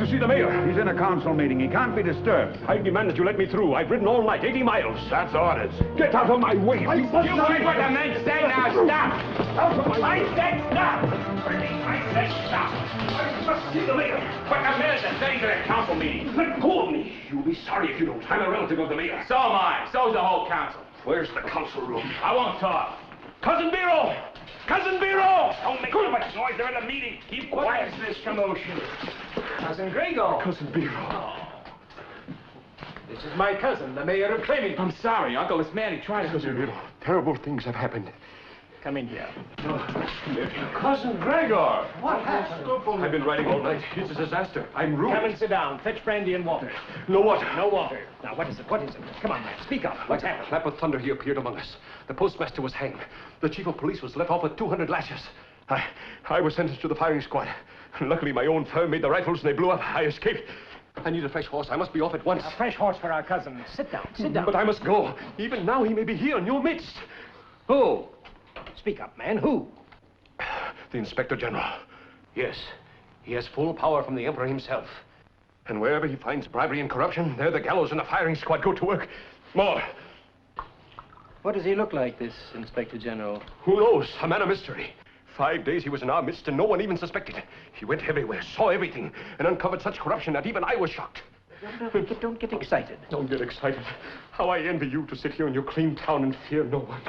to see the mayor. He's in a council meeting. He can't be disturbed. I demand that you let me through. I've ridden all night, 80 miles. That's orders. Get out of my way. You heard what the men say, now stop! I said stop! I said stop! I must see the mayor. But the mayor's attending to the council meeting. Let go of me. You'll be sorry if you don't. I'm a relative of the mayor. So am I. So's the whole council. Where's the council room? I won't talk. Cousin Biro! Cousin Biro! Don't make too much noise. They're at a meeting. Keep quiet. What's this commotion? Cousin Gregor. Cousin Biro. This is my cousin, the mayor of Kurnitz. I'm sorry, Uncle. This man, he tried to... Cousin Biro, terrible things have happened. Come in here. Cousin Gregor! What happened? I've been riding all night. It's a disaster. I'm ruined. Come and sit down. Fetch brandy and water. No water. No water. Now, what is it? What is it? Come on, man. Speak up. What's Like a happened? clap of thunder, he appeared among us. The postmaster was hanged. The chief of police was let off with 200 lashes. I was sentenced to the firing squad. Luckily, my own firm made the rifles and they blew up. I escaped. I need a fresh horse. I must be off at once. A fresh horse for our cousin. Sit down. Sit down. But I must go. Even now, he may be here in your midst. Who? Speak up, man. Who? The Inspector General. Yes. He has full power from the Emperor himself. And wherever he finds bribery and corruption, there the gallows and the firing squad go to work. More. What does he look like, this Inspector General? Who knows? A man of mystery. 5 days he was in our midst and no one even suspected. He went everywhere, saw everything, and uncovered such corruption that even I was shocked. Don't get excited. Don't get excited. How I envy you to sit here in your clean town and fear no one.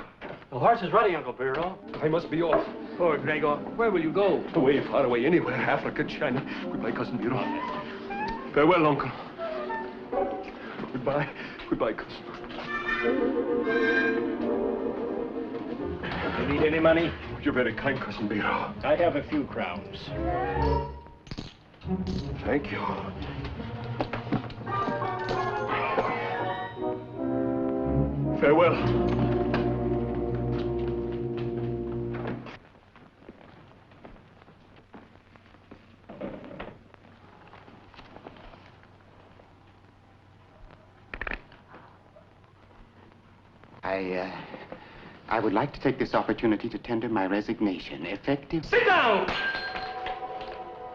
The horse is ready, Uncle Biro. I must be off. Poor Gregor. Where will you go? Away, far away, anywhere. Africa, China. Goodbye, Cousin Biro. Farewell, Uncle. Goodbye. Goodbye, cousin. You need any money? You're very kind, Cousin Biro. I have a few crowns. Thank you. Farewell. I would like to take this opportunity to tender my resignation, effective... Sit down!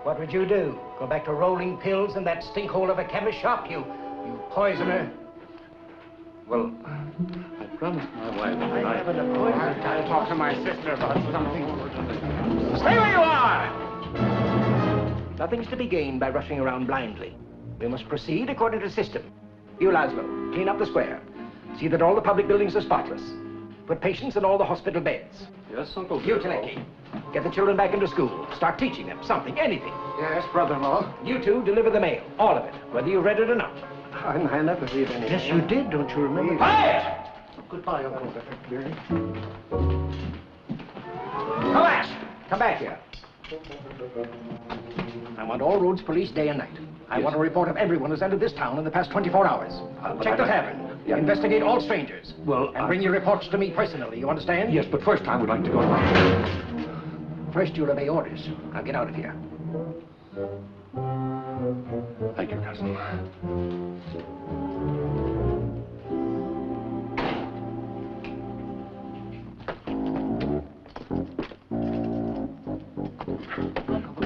What would you do? Go back to rolling pills in that stinkhole of a chemist shop, you poisoner? Well, I promised my wife that I haven't a poison. I'll talk to my sister about something. Stay where you are! Nothing's to be gained by rushing around blindly. We must proceed according to system. You, Laszlo, clean up the square. See that all the public buildings are spotless. Put patients in all the hospital beds. Yes, Uncle. You, Teleki, get the children back into school. Start teaching them something, anything. Yes, brother-in-law. You two deliver the mail, all of it, whether you read it or not. I never read anything. Yes, you did, don't you remember? Quiet! Goodbye, Uncle Cleary. Collapse! Come back here. I want all roads policed day and night. I want a report of everyone who's entered this town in the past 24 hours. Check the tavern. Yeah. Investigate all strangers. Well, and bring your reports to me personally, you understand? Yes, but first I would like to go. First, you'll obey orders. Now get out of here. Thank you, cousin.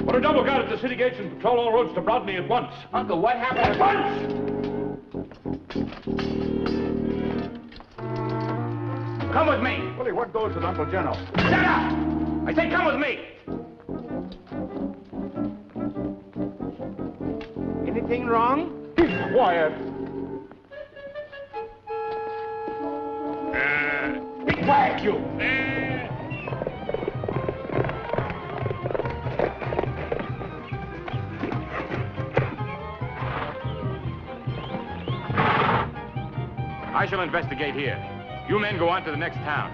Put a double guard at the city gates and patrol all roads to Broadney at once. Uncle, what happened? At once! Come with me. Willie, what goes with Uncle General? Shut up! I say come with me. Anything wrong? Keep quiet. Be quiet, you. I shall investigate here. You men go on to the next town.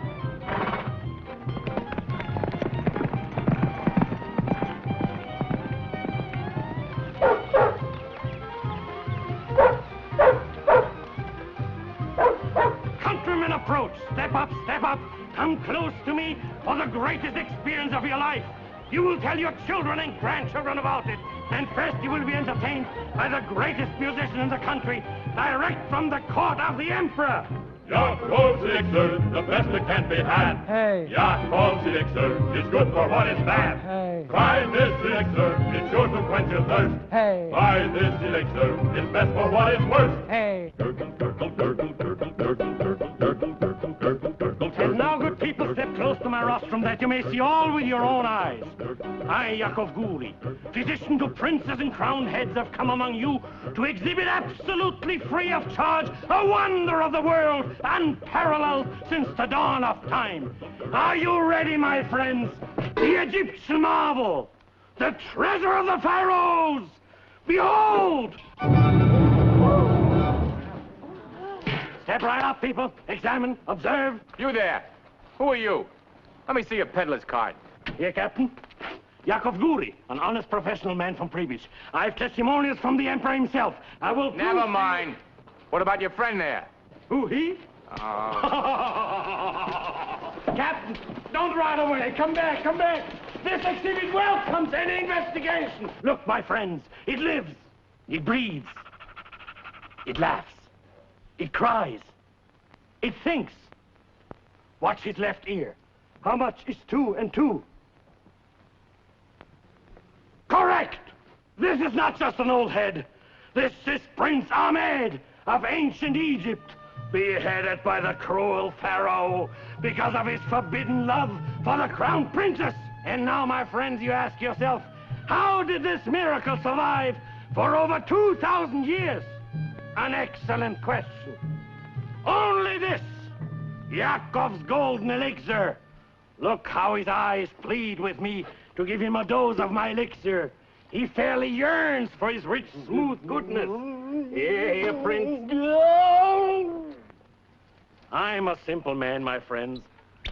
Countrymen approach. Step up, step up. Come close to me for the greatest experience of your life. You will tell your children and grandchildren about it. And first you will be entertained by the greatest musician in the country, direct from the court of the emperor. Jacob's elixir, the best that can be had. Hey. Jacob's elixir is good for what is bad. Hey. Try this elixir, it's sure to quench your thirst. Hey. Try this elixir, it's best for what is worst. Hey. Gurgle, gurgle, gurgle, gurgle, gurgle, gurgle, gurgle, gurgle, gurgle, gurgle. And now, good people, step close to my rostrum that you may see all with your own eyes. I, Yakov Guri, physician to princes and crowned heads, have come among you to exhibit absolutely free of charge a wonder of the world, unparalleled since the dawn of time. Are you ready, my friends? The Egyptian marvel, the treasure of the pharaohs. Behold! Step right up, people. Examine, observe. You there. Who are you? Let me see your peddler's card. Here, Captain. Yakov Guri, an honest professional man from Pripyat. I've testimonials from the emperor himself. I will... Never mind. What about your friend there? Who, he? Captain, don't run away. Come back, come back. This exhibit welcomes any investigation. Look, my friends, it lives. It breathes. It laughs. It cries. It thinks. Watch his left ear. How much is 2 and 2? Correct! This is not just an old head. This is Prince Ahmed of ancient Egypt, beheaded by the cruel pharaoh because of his forbidden love for the crown princess. And now, my friends, you ask yourself, how did this miracle survive for over 2,000 years? An excellent question. Only this, Yakov's golden elixir. Look how his eyes plead with me to give him a dose of my elixir. He fairly yearns for his rich, smooth goodness. Here, Prince. I'm a simple man, my friends.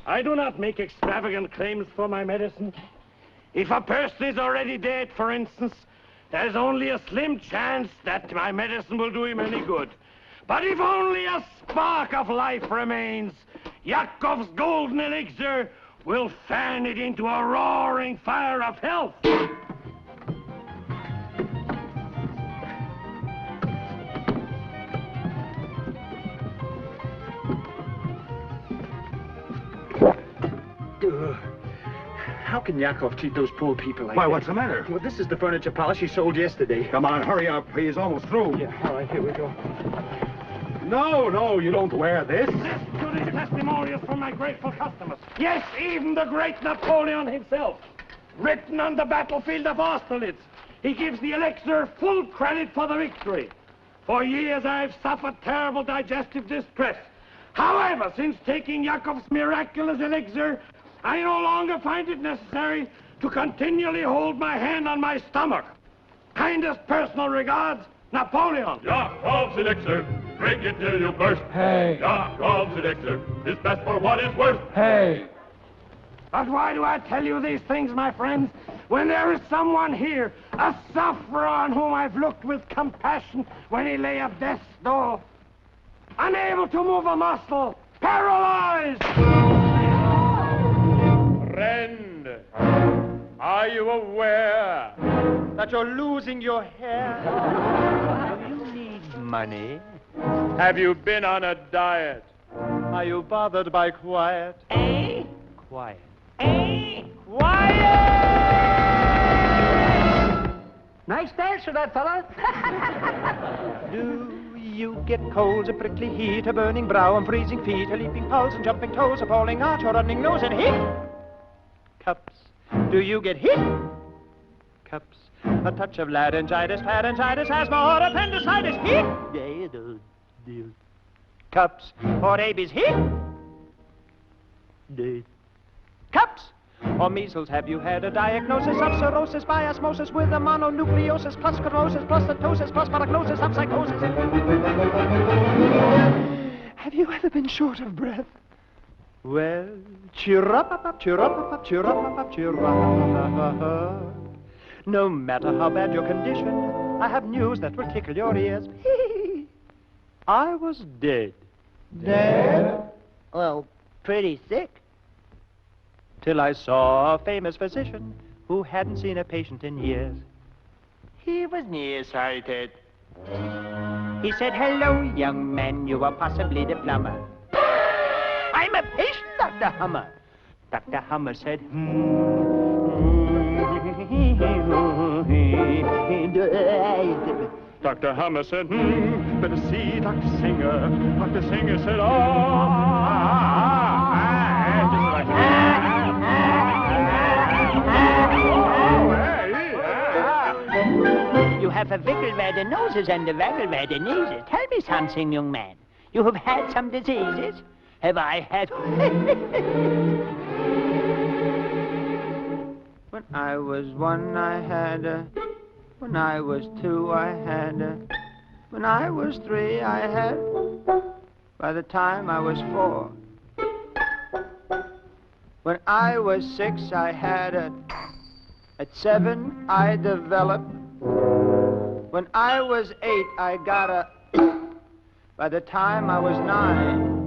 I do not make extravagant claims for my medicine. If a person is already dead, for instance, there's only a slim chance that my medicine will do him any good. But if only a spark of life remains, Yakov's golden elixir will fan it into a roaring fire of health. How can Yakov cheat those poor people like Why, that? what's the matter? Well, this is the furniture polish he sold yesterday. Come on, hurry up. He's almost through. Yeah, all right, here we go. No, you don't wear this. This to these testimonials from my grateful customers. Yes, even the great Napoleon himself. Written on the battlefield of Austerlitz, he gives the elixir full credit for the victory. For years I've suffered terrible digestive distress. However, since taking Yakov's miraculous elixir, I no longer find it necessary to continually hold my hand on my stomach. Kindest personal regards, Napoleon. Jacob's elixir, drink it till you burst. Hey. Jacob's elixir is best for what is worst. Hey. But why do I tell you these things, my friends, when there is someone here, a sufferer on whom I've looked with compassion when he lay at death's door, unable to move a muscle, paralyzed? Friend, are you aware that you're losing your hair? Do you need money? Have you been on a diet? Are you bothered by quiet? Quiet. Quiet! Nice dance for that fella. Do you get colds, a prickly heat, a burning brow, and freezing feet, a leaping pulse, and jumping toes, a falling arch, a running nose, and hit? Cups. Do you get hit? Cups. A touch of laryngitis, asthma, or appendicitis, hit? Yeah, you do. Cups. Or rabies, hit? Cups. Or measles, have you had a diagnosis of cirrhosis by osmosis with a mononucleosis plus sclerosis plus ptosis plus paragnosis of psychosis? Have you ever been short of breath? Well, cheer up, cheer up, cheer up, cheer up. No matter how bad your condition, I have news that will tickle your ears. I was dead. Dead? Well, pretty sick. Till I saw a famous physician who hadn't seen a patient in years. He was nearsighted. He said, hello, young man, you are possibly the plumber. I'm a patient, Dr. Hummer. Dr. Hummer said, Dr. Hummer said, better see Dr. Singer. Dr. Singer said, You have a wiggle where the nose is and a waggle where the knees is. Tell me something, young man. You have had some diseases? Have I had... When I was one, I had a... When I was two, I had a... When I was three, I had... By the time I was four. When I was six, I had a... At 7, I developed. When I was 8, I got a... By the time I was 9...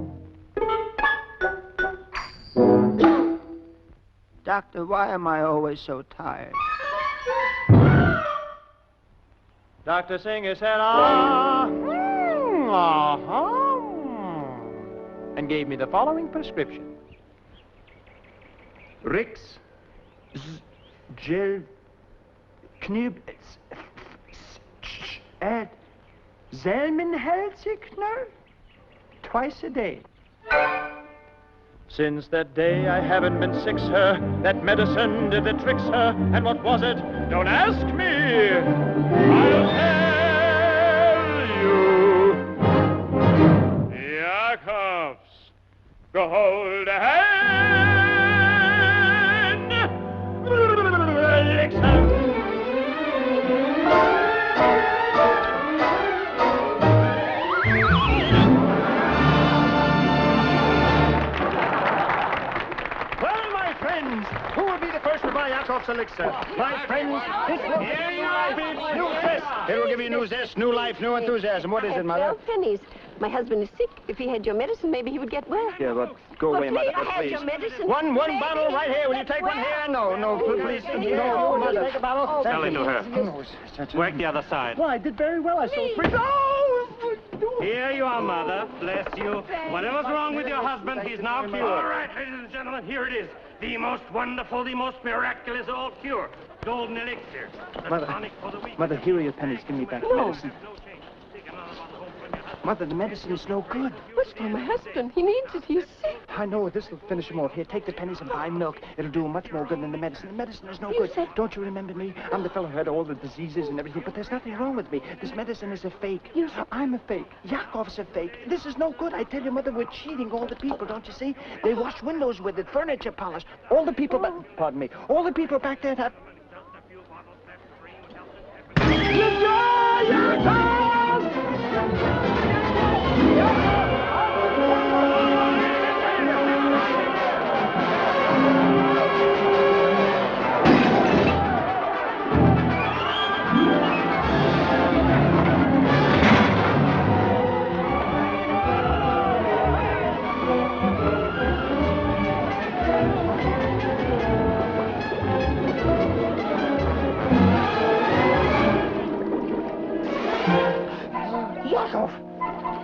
Doctor, why am I always so tired? Dr. Singer said, and gave me the following prescription. Rix, Gel, Knib, Zelmenhelzigner, twice a day. Since that day I haven't been sick, sir. That medicine did the trick, sir. And what was it? Don't ask me. I'll tell you. Jacobs, go hold a hand. Elixir. Yakov's elixir. My friends, this will give you new zest. It will give you new zest, new life, new enthusiasm. What is it, Mother? 12 pennies. My husband is sick. If he had your medicine, maybe he would get well. Yeah, but go away, Mother, please. please. Your medicine. One bottle right here. Will you take one here? No, please. No, Mother. Take a bottle. Sell it to her. Work the other side. Well, I did very well. I sold 3. Here you are, Mother. Bless you. Whatever's wrong with your husband, he's now cured. All right, ladies and gentlemen, here it is. The most wonderful, the most miraculous of all cure. Golden elixir. The tonic for the weak. Mother, here are your pennies. Give me back the medicine. Mother, the medicine is no good. What's for my husband? He needs it. He's sick. I know. This will finish him off. Here, take the pennies and buy milk. It'll do much more good than the medicine. The medicine is no good. Don't you remember me? I'm the fellow who had all the diseases and everything, but there's nothing wrong with me. This medicine is a fake. I'm a fake. Yakov's a fake. This is no good. I tell you, Mother, we're cheating all the people, don't you see? They wash windows with it, furniture polish. All the people pardon me. All the people back there have...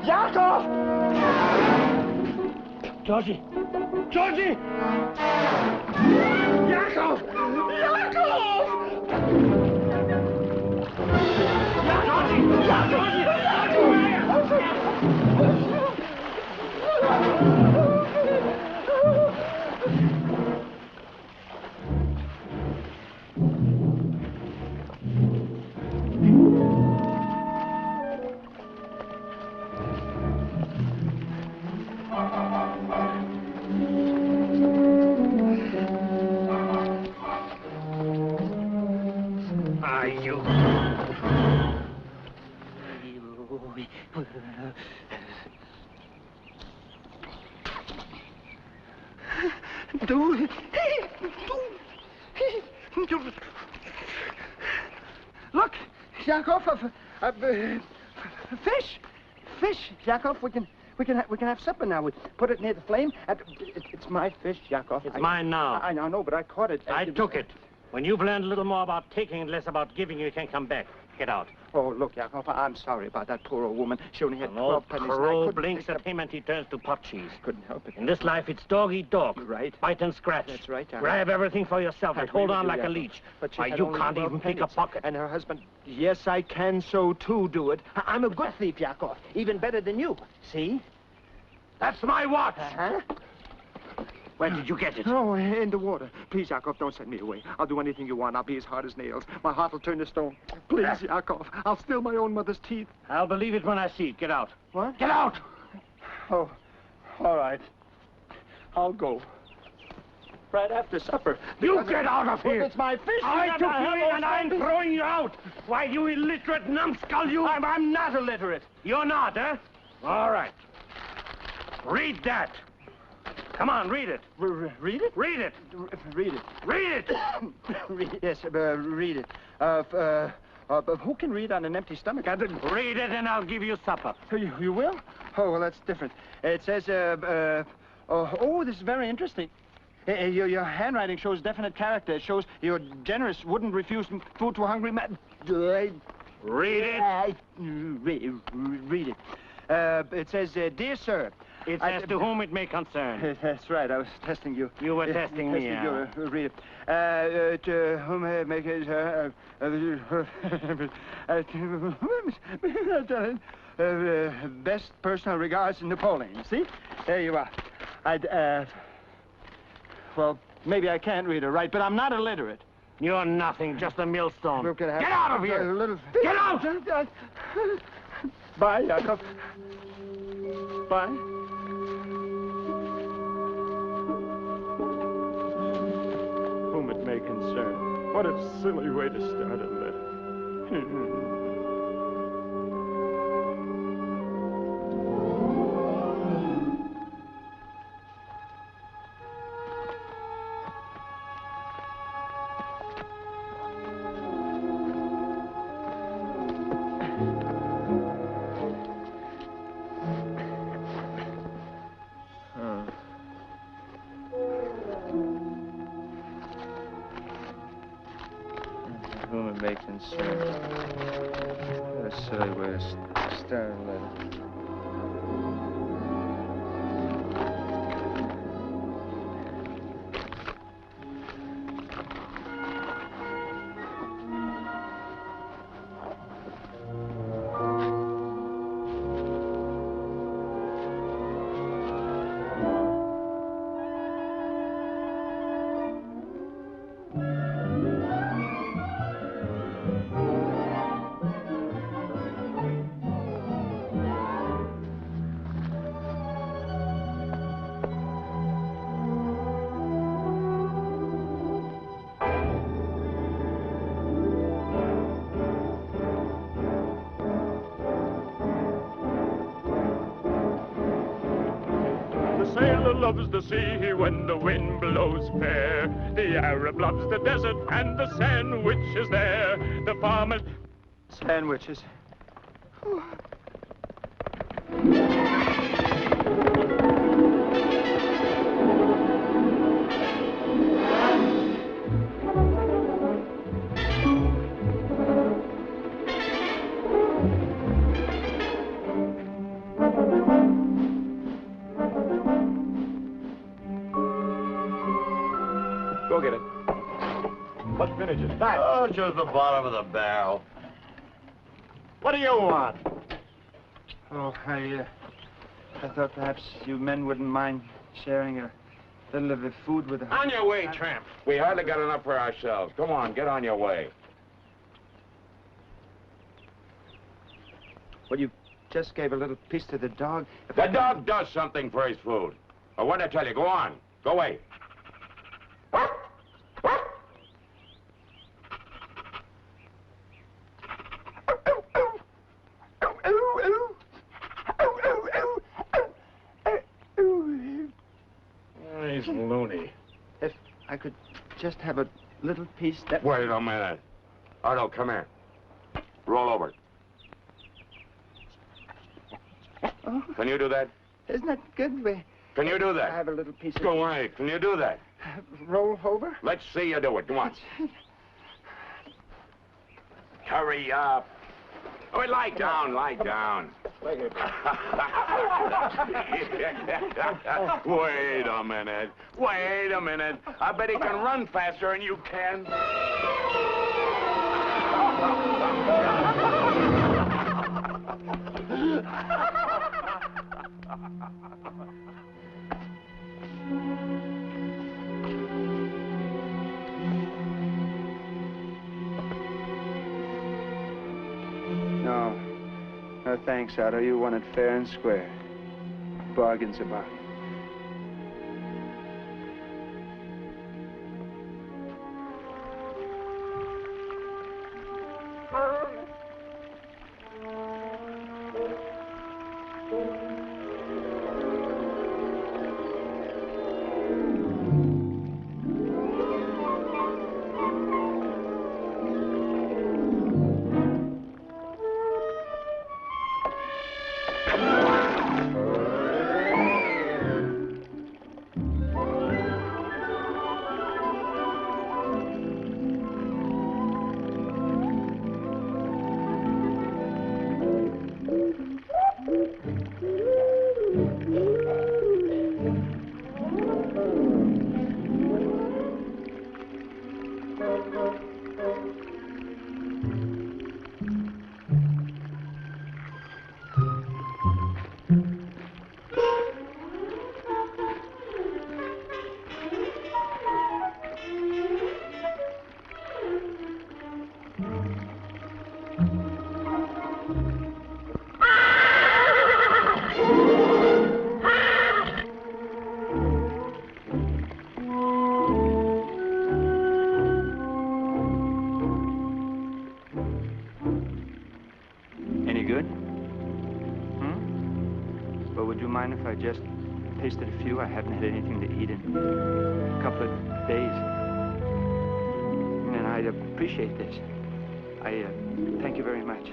Yakov! Georgie! Georgie! Yakov! Yakov! Look, Yakov, fish, Yakov. We can have supper now. We put it near the flame. It's my fish, Yakov. It's mine now. I know, but I caught it. I took it. When you've learned a little more about taking and less about giving, you can come back. Get out. Oh, look, Yakov, I'm sorry about that poor old woman. She only had An old 12 pennies. and I crow couldn't blinks think at him and he turns to pot cheese. Couldn't help it. In this life, it's dog eat dog. You're right. Bite and scratch. That's right, Yakov. Grab everything for yourself I and agree hold with on you, like a Yakov. leech. But she Why, had you only can't 12 even pick a pennies. pocket. And her husband, yes, I can so too do it. I'm a good thief, Yakov. Even better than you. See? That's my watch. Uh-huh. Where did you get it? Oh, in the water. Please, Yakov, don't send me away. I'll do anything you want. I'll be as hard as nails. My heart will turn to stone. Please, Yakov. I'll steal my own mother's teeth. I'll believe it when I see it. Get out. What? Get out! Oh, all right. I'll go. Right after supper. You get out of here! It's my fish. I took you in and I'm throwing you out! Why, you illiterate numbskull, you... I'm not illiterate. You're not, huh? All right. Read that. Come on, read it. Read it? Read it. Read it. Read it. Yes, read it. But who can read on an empty stomach? I didn't. Read it and I'll give you supper. You will? Oh, well, that's different. It says, oh, this is very interesting. Your handwriting shows definite character. It shows you're generous, wouldn't refuse food to a hungry man. Read it. Read it. It says, dear sir. It says to whom it may concern. That's right. I was testing you. You were testing me, you. Read it. To whom it may concern. Best personal regards, Napoleon. See? There you are. Well, maybe I can't read or write, but I'm not illiterate. You're nothing, just a millstone. Look at Get out of here! Get out! Bye, Yakov. Bye. Whom it may concern. What a silly way to start a letter. Whom it may concern. What a silly way to start a letter. Loves the sea when the wind blows fair. The Arab loves the desert and the sandwiches there. The farmer... Sandwiches. Go get it. What vintage is that? Oh, just the bottom of the barrel. What do you want? Oh, I thought perhaps you men wouldn't mind sharing a little of the food with us. On your way, tramp. We hardly got enough for ourselves. Come on, get on your way. Well, you just gave a little piece to the dog. The dog does something for his food. Or what did I tell you? Go on. Go away. He's loony. If I could just have a little piece that... Wait a minute. Arnold, come here. Roll over. Oh, Can you do that? isn't that good? Can you do that? I have a little piece of... Go away. Can you do that? Roll over? Let's see you do it. Come on. Hurry up. Oh, lie down, lie down. Wait a minute. Wait a minute. I bet he can run faster than you can. No, thanks, Otto. You won it fair and square. Bargain's a bargain. If I just tasted a few, I haven't had anything to eat in a couple of days. And I'd appreciate this. I thank you very much.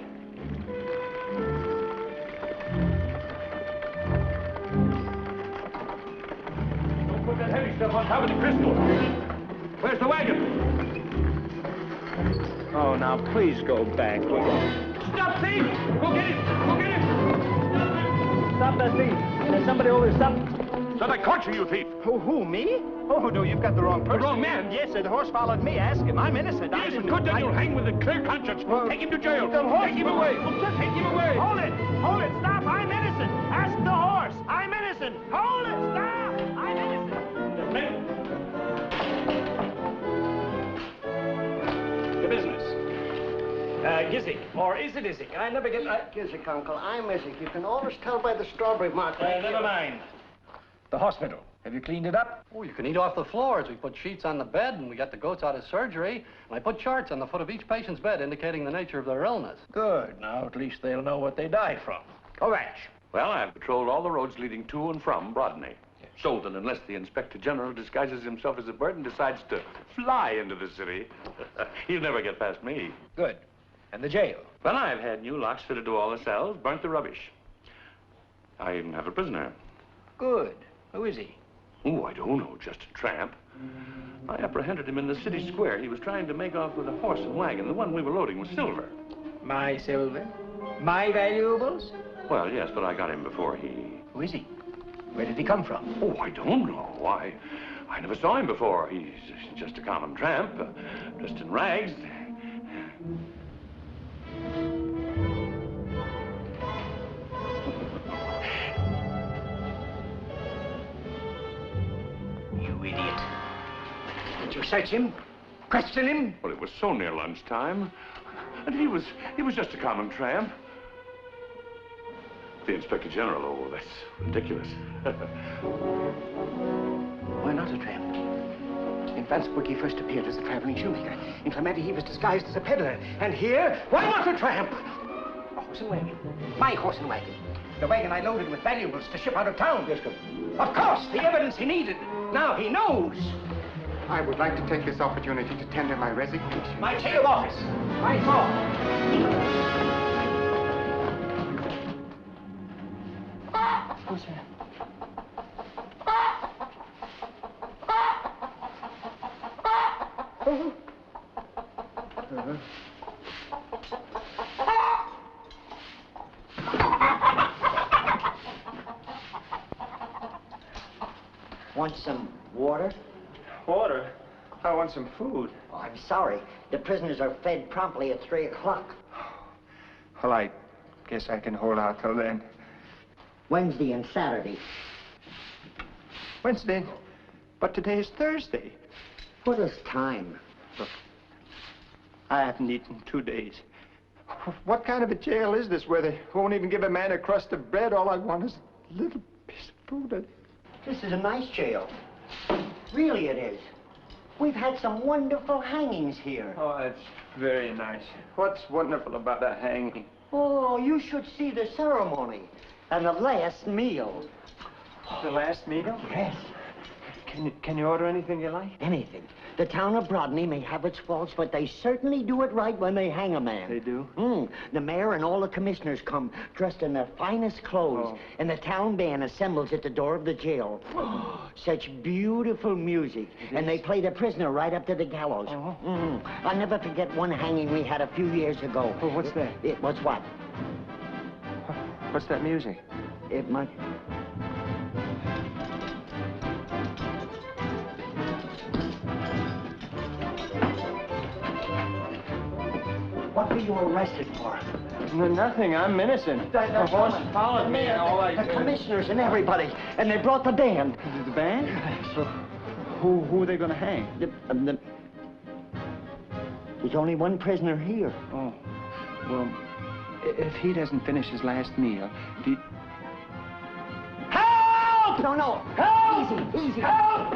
Don't put that heavy stuff on top of the crystal. Where's the wagon? Oh, now please go back. Stop, thief! Go get him! Go get him! Stop that thief. There's somebody over there. Stop. Said I caught you, thief. Who, me? Oh, no, you've got the wrong person. The wrong man? Yes, the horse followed me. Ask him. I'm innocent. He isn't good, then you'll hang with a clear conscience. Take him to jail. Take him away. Take him away. Hold it! Hold it! Stop! I'm innocent! Ask the horse! I'm innocent! Hold it! Stop! I'm innocent! The business. Gizzick, or is it Izzick? I never get... Gizzick, Uncle. I'm Izzick. You can always tell by the strawberry mark. Never mind. The hospital. Have you cleaned it up? Oh, you can eat off the floors. We put sheets on the bed, and we got the goats out of surgery. And I put charts on the foot of each patient's bed indicating the nature of their illness. Good. Now, at least they'll know what they die from. Kovac. Well, I've patrolled all the roads leading to and from Broadney. So that unless the Inspector General disguises himself as a bird and decides to fly into the city, he'll never get past me. Good. And the jail? Well, I've had new locks fitted to all the cells, burnt the rubbish. I even have a prisoner. Good. Who is he? Oh, I don't know, just a tramp. I apprehended him in the city square. He was trying to make off with a horse and wagon. The one we were loading was silver. My silver? My valuables? Well, yes, but I got him before he... Who is he? Where did he come from? Oh, I don't know. I never saw him before. He's just a common tramp, dressed in rags. You idiot. Did you search him? Question him? Well, it was so near lunchtime. And he was just a common tramp. The Inspector General, oh, that's ridiculous. Why not a tramp? In Vansburg, he first appeared as a traveling shoemaker. In Clementi, he was disguised as a peddler. And here, why not a tramp? A horse and wagon. My horse and wagon. The wagon I loaded with valuables to ship out of town. Yes, of course, the evidence he needed. Now he knows. I would like to take this opportunity to tender my resignation. My chain of office. My fault. Who's that? Want some water? Water? I want some food. Oh, I'm sorry. The prisoners are fed promptly at 3 o'clock. Well, I guess I can hold out till then. Wednesday and Saturday. Wednesday? But today is Thursday. What is time? Look, I haven't eaten 2 days. What kind of a jail is this where they won't even give a man a crust of bread? All I want is a little piece of food. This is a nice jail. Really it is. We've had some wonderful hangings here. Oh, that's very nice. What's wonderful about that hanging? Oh, you should see the ceremony and the last meal. The last meal? Yes. Can you order anything you like? Anything. The town of Brodney may have its faults, but they certainly do it right when they hang a man. They do? The mayor and all the commissioners come dressed in their finest clothes, and the town band assembles at the door of the jail. Such beautiful music. And they play the prisoner right up to the gallows. I'll never forget one hanging we had a few years ago. Oh, what's that? It was what? What's that music? It might... What were you arrested for? No, nothing. I'm innocent. The horse followed me and all The commissioners and everybody. And they brought the band. The band? So, who are they going to hang? There's only one prisoner here. Oh. Well, if he doesn't finish his last meal, Help! No. Help! Easy. Help!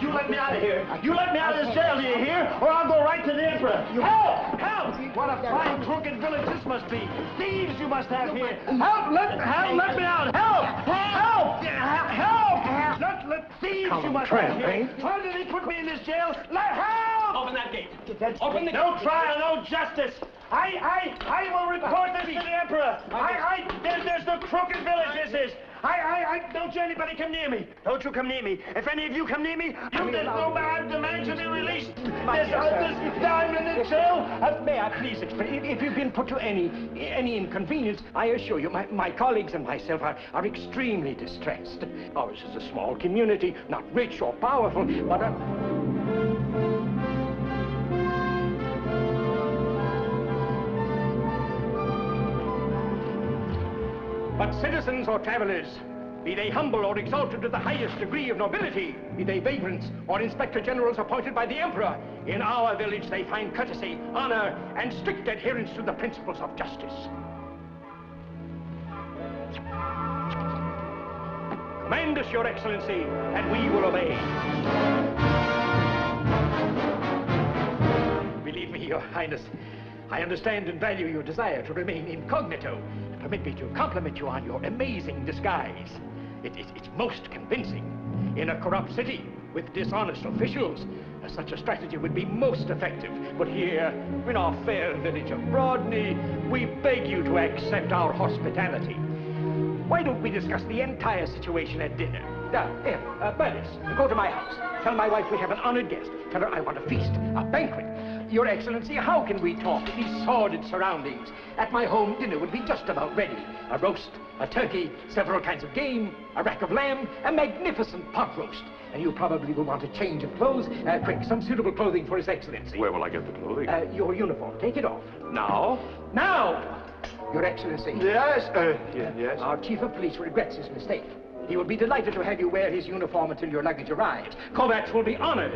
You let me out of here. You let me out of this jail, do you hear? Or I'll go right to the emperor. Help! What a fine, crooked village this must be. Thieves you must have here. Help! Let me out. Help! Let thieves you must have here. Why did he put me in this jail? Help! Open that gate. Open the gate. No trial, no justice. I will report this to the emperor. There's no crooked village this is. Don't you anybody come near me. Don't you come near me. If any of you come near me, there's no man demand to be released. I'm in the jail. May I please explain? If you've been put to any inconvenience, I assure you, my colleagues and myself are extremely distressed. Ours is a small community, not rich or powerful, but But citizens or travelers, be they humble or exalted to the highest degree of nobility, be they vagrants or inspector generals appointed by the emperor, in our village they find courtesy, honor, and strict adherence to the principles of justice. Command us, Your Excellency, and we will obey. Believe me, Your Highness, I understand and value your desire to remain incognito. Permit me to compliment you on your amazing disguise. It's most convincing. In a corrupt city with dishonest officials, such a strategy would be most effective. But here, in our fair village of Brodney, we beg you to accept our hospitality. Why don't we discuss the entire situation at dinner? Bernice, go to my house. Tell my wife we have an honored guest. Tell her I want a feast, a banquet. Your Excellency, how can we talk in these sordid surroundings? At my home, dinner would be just about ready. A roast, a turkey, several kinds of game, a rack of lamb, a magnificent pot roast. And you probably will want a change of clothes. Quick, some suitable clothing for His Excellency. Where will I get the clothing? Your uniform. Take it off. Now? Now! Your Excellency. Yes, yes. Our chief of police regrets his mistake. He will be delighted to have you wear his uniform until your luggage arrives. Kovacs will be honored.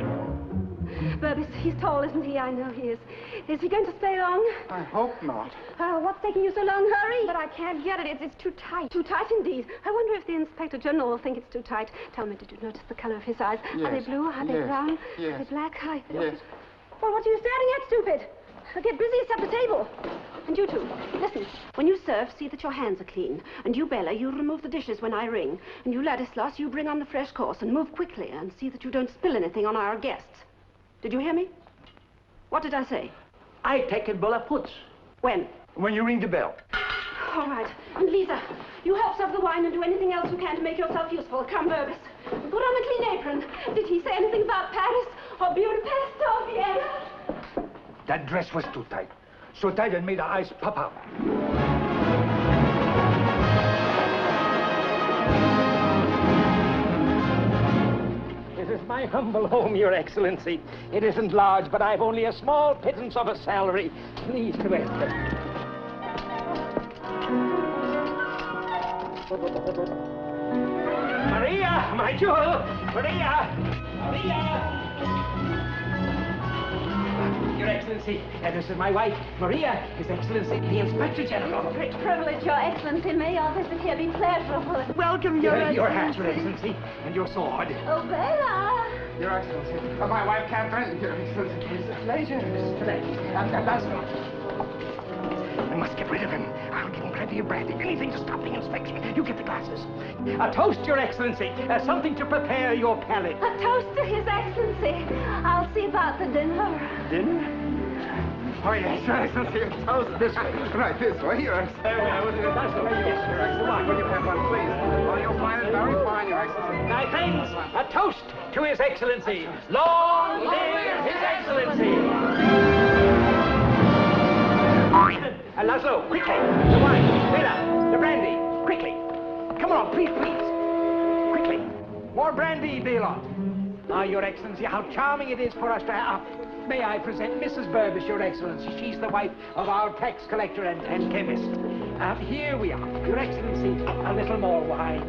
Burbis, he's tall, isn't he? I know he is. Is he going to stay long? I hope not. What's taking you so long? Hurry! But I can't get it. It's too tight. Too tight indeed. I wonder if the Inspector General will think it's too tight. Tell me, did you notice the color of his eyes? Yes. Are they blue? Are they brown? Yes. Are they black? Yes. Well, what are you staring at, stupid? Get busy, set the table. And you two, listen. When you serve, see that your hands are clean. And you, Bella, you remove the dishes when I ring. And you, Ladislas, you bring on the fresh course and move quickly and see that you don't spill anything on our guests. Did you hear me? What did I say? I take it Bella puts. When? When you ring the bell. All right. And Lisa, you help serve the wine and do anything else you can to make yourself useful. Come, Burbis. Put on a clean apron. Did he say anything about Paris? Oh, Budapest, oh, Vienna. That dress was too tight. So tight it made her eyes pop out. This is my humble home, Your Excellency. It isn't large, but I've only a small pittance of a salary. Please to enter. Maria, my jewel! Maria! Maria! Your Excellency, this is my wife, Maria, His Excellency, the Inspector General. Great privilege, Your Excellency. May our visit here be pleasurable. Welcome, Your Excellency. Your hat, Your Excellency, and your sword. Oh, Bella. Your Excellency. My wife, Catherine. Your Excellency. Mrs. Slezak. Mrs. Slezak. That's I must get rid of him. I'll give him plenty of brandy. Anything to stop the inspection. You get the glasses. A toast, Your Excellency. Something to prepare your palate. A toast to His Excellency. I'll see about the dinner. Dinner? Oh, yes, Your Excellency. A toast this way. Right, this way, Your Excellency. That's the way, yes, Your Excellency. Will you have one, please? Oh, you'll find it very fine, Your Excellency. My friends, a toast to His Excellency. Long live His Excellency. Laszlo, quickly! The wine, Bela, the brandy, quickly! Come on, please, please! Quickly! More brandy, Bela! Ah, Your Excellency, how charming it is for us to have... May I present Mrs. Burbis, Your Excellency? She's the wife of our tax collector and chemist. Here we are, Your Excellency, a little more wine.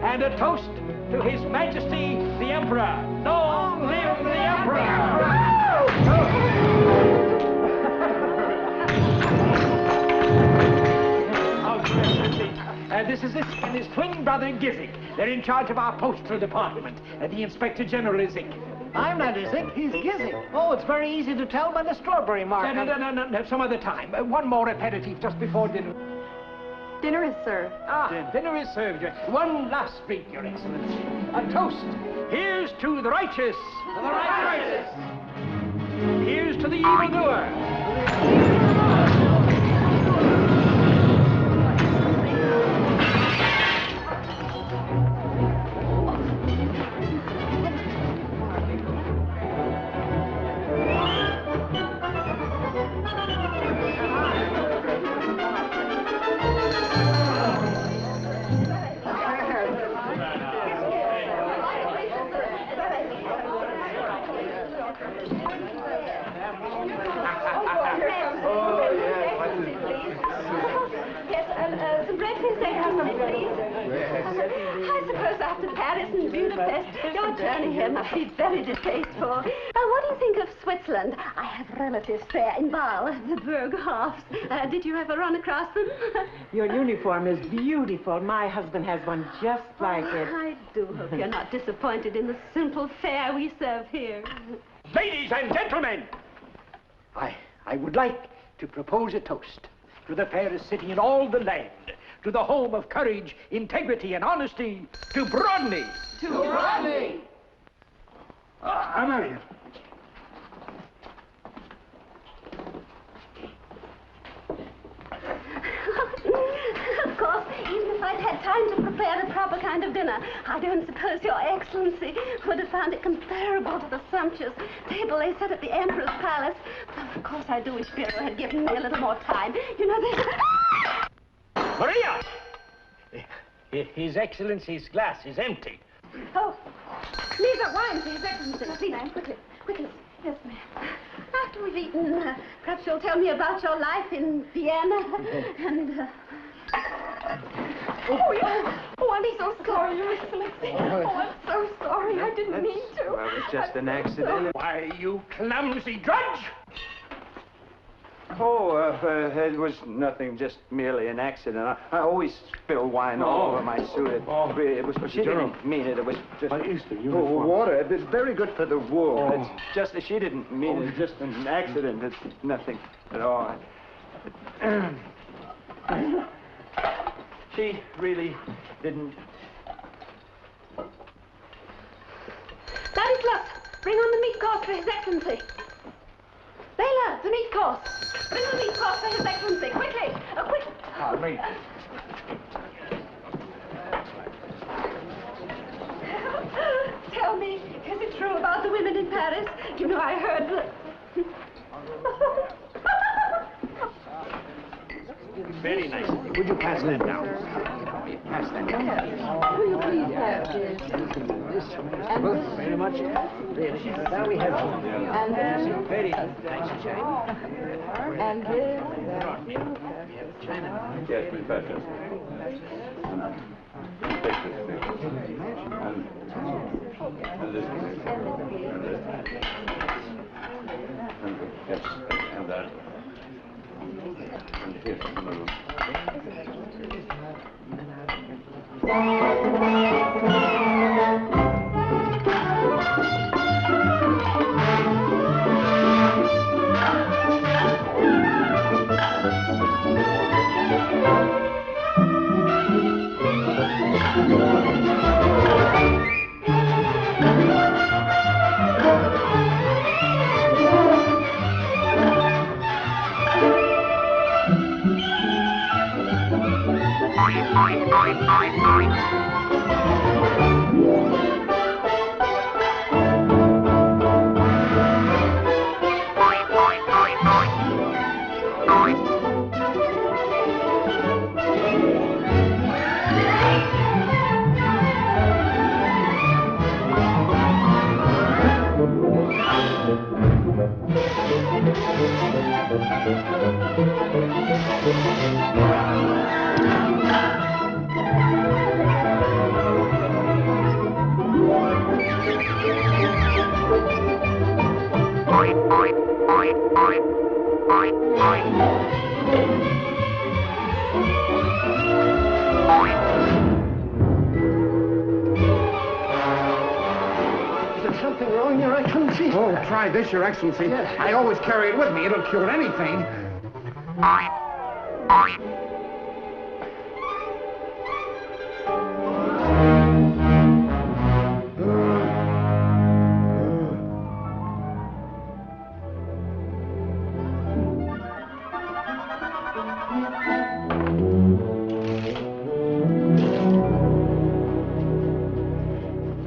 And a toast to His Majesty, the Emperor! Long live the Emperor! This is and his twin brother, Gizik. They're in charge of our postal department. The Inspector General is Zik. I'm not Gizik, he's Gizik. Oh, it's very easy to tell by the strawberry mark. No, some other time. One more aperitif just before dinner. Dinner is served. Dinner is served. One last drink, Your Excellency. A toast. Here's to the righteous. To the righteous. Here's to the evildoer. Some breakfast they have some, please. I suppose after Paris and Budapest, your journey here must be very distasteful. What do you think of Switzerland? I have relatives there in Bâle, the Berghoffs. Did you ever run across them? Your uniform is beautiful. My husband has one just like it. I do hope you're not disappointed in the simple fare we serve here. Ladies and gentlemen, I would like to propose a toast to the fairest city in all the land, to the home of courage, integrity, and honesty, to Brodny. To Brodny! I'm out of here. Of course, even if I'd had time to prepare the proper kind of dinner, I don't suppose Your Excellency would have found it comparable to the sumptuous table they set at the Emperor's palace. Of course, I do wish Bureau had given me a little more time. You know, they... Maria! His Excellency's glass is empty. Oh, leave that wine for His Excellency. Please, ma'am, quickly, quickly. Yes, ma'am. After we've eaten, perhaps you'll tell me about your life in Vienna and... Oh, I'm so sorry, Your Excellency. Oh, I'm so sorry. I didn't mean to. Well, it was just an accident. Why, you clumsy drudge! Oh, it was nothing, just merely an accident. I always spill wine all over my suit. It was, she didn't mean it. It was just... What is the uniform? Water. It's very good for the wool. It's just that she didn't mean it. It's just an accident. It's nothing at all. She really didn't... Ladislas, bring on the meat course for His Excellency. Bela, the meat course. Bring the meat course for His Excellency. Quickly. Quick. Pardon me. Tell me, is it true about the women in Paris? I heard the... Very nice. Would you pass that down? Pass that down. Will you please have this? And this? Very much. Really. Now we have And this? very nice. And this? Yes, Miss Thatcher. Take this thing. And this thing. Yes, and that. And here. Something wrong, Your Excellency? Oh, try this, Your Excellency. Yes. I always carry it with me. It'll cure anything.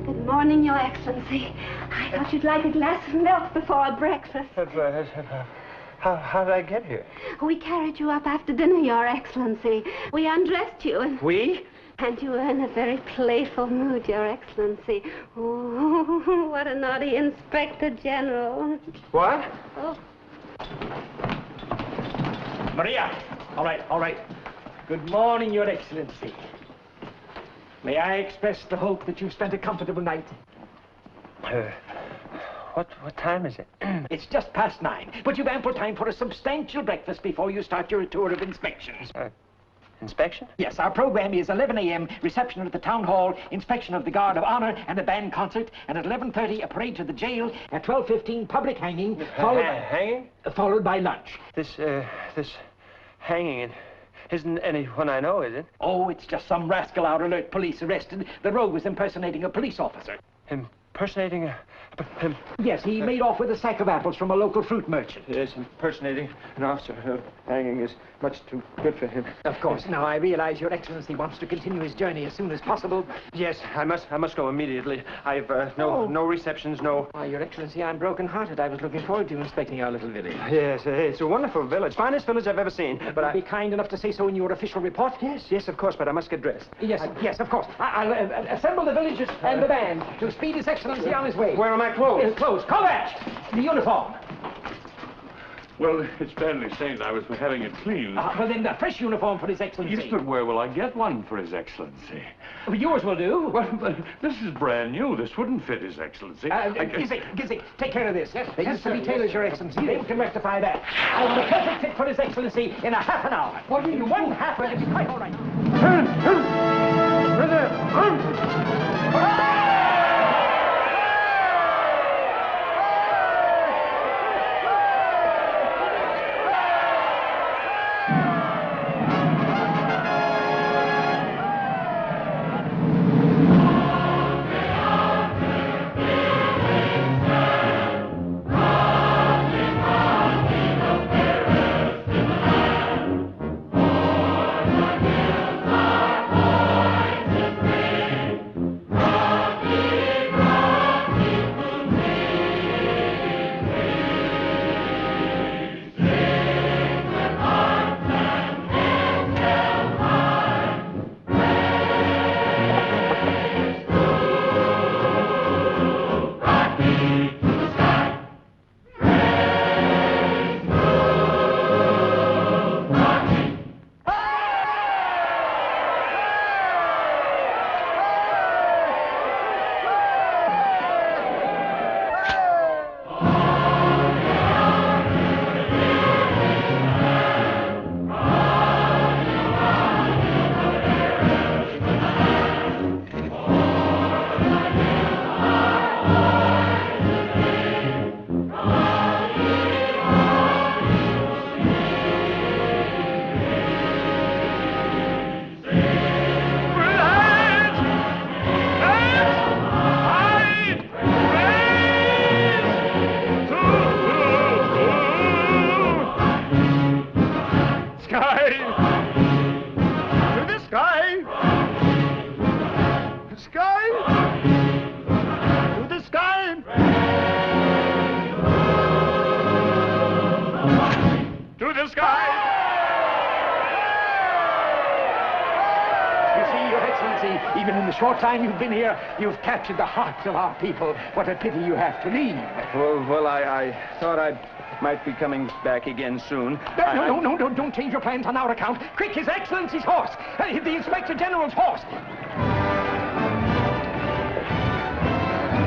Good morning, Your Excellency. I thought you'd like a glass of milk before breakfast. How did I get here? We carried you up after dinner, Your Excellency. We undressed you and... We? And you were in a very playful mood, Your Excellency. Oh, what a naughty Inspector General. What? Oh. Maria! All right, all right. Good morning, Your Excellency. May I express the hope that you've spent a comfortable night? What time is it? It's just past 9, but you've ample time for a substantial breakfast before you start your tour of inspections. Inspection? Yes, our program is 11 a.m., reception at the town hall, inspection of the guard of honor and a band concert, and at 11:30 a parade to the jail, at 12:15 public hanging, Hanging? Followed by lunch. This hanging isn't anyone I know, is it? Oh, it's just some rascal out alert police arrested. The rogue was impersonating a police officer. Impersonating a... Yes, he made off with a sack of apples from a local fruit merchant. Yes, impersonating an officer. Hanging is much too good for him. Of course. Now, I realize Your Excellency wants to continue his journey as soon as possible. Yes, I must go immediately. I've no receptions, no... Why, Your Excellency, I'm broken-hearted. I was looking forward to inspecting our little village. Yes, it's a wonderful village. Finest village I've ever seen. But Be kind enough to say so in your official report? Yes, of course, but I must get dressed. Yes, of course. I'll assemble the villagers and the band to speed His Excellency on his way. Where are my clothes? Clothes. Combat! The uniform. Well, it's badly stained. I was having it cleaned. Well, then, a fresh uniform for His Excellency. Yes, but where will I get one for His Excellency? Well, yours will do. Well, but this is brand new. This wouldn't fit His Excellency. Gizzy, take care of this. Yes, they used to be tailors, Your Excellency. They can rectify that. I want a perfect fit for His Excellency in a half an hour. What do you? One half hour, it'll be quite all right. To the sky! To the sky! You see, Your Excellency, even in the short time you've been here, you've captured the hearts of our people. What a pity you have to leave. Well, I thought I might be coming back again soon. No, don't change your plans on our account. Quick, His Excellency's horse. The Inspector General's horse.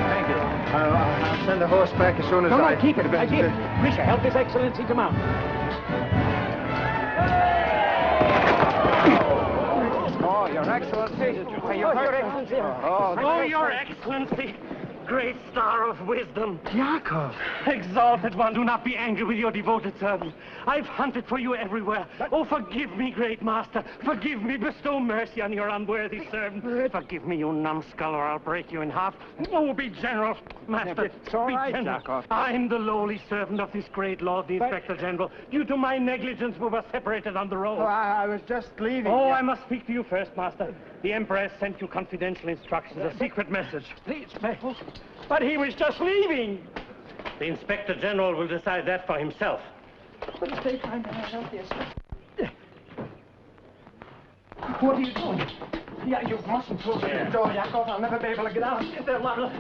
Thank you. I'll send the horse back as soon as No, keep it. Grisha, help His Excellency to mount. Oh, Your Excellency. Your Excellency. Oh, Your Excellency. Great star of wisdom. Yakov. Exalted one, do not be angry with your devoted servant. I've hunted for you everywhere. Oh, forgive me, great master. Forgive me. Bestow mercy on your unworthy servant. Forgive me, you numbskull, or I'll break you in half. Oh, be general, master. It's all right, Yakov. I'm the lowly servant of this great lord, the Inspector General. Due to my negligence, we were separated on the road. Oh, I was just leaving. Oh, I must speak to you first, master. The Emperor has sent you confidential instructions, a secret message. Please, but he was just leaving. The Inspector General will decide that for himself. But stay kind to help you. What are you doing? Yeah, you mustn't close the door, Yakov. I'll never be able to get out. Get there, Mother.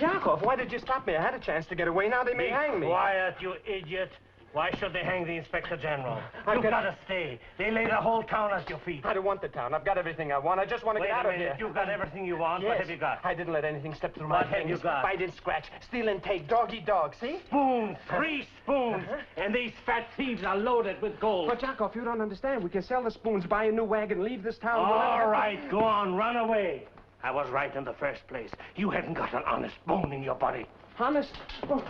Yakov, why did you stop me? I had a chance to get away. Now they may hang me. Quiet, you idiot. Why should they hang the Inspector General? You've got to stay. They lay the whole town at your feet. I don't want the town. I've got everything I want. I just want to get out of here. You've got everything you want. Yes. What have you got? I didn't let anything step through my What have fingers. you got? Bite and scratch, steal and take, dog eat dog, see? Spoons, 3 spoons. And these fat thieves are loaded with gold. But, Yakov, you don't understand. We can sell the spoons, buy a new wagon, leave this town. All right, go on, run away. I was right in the first place. You haven't got an honest bone in your body. Honest? Oh,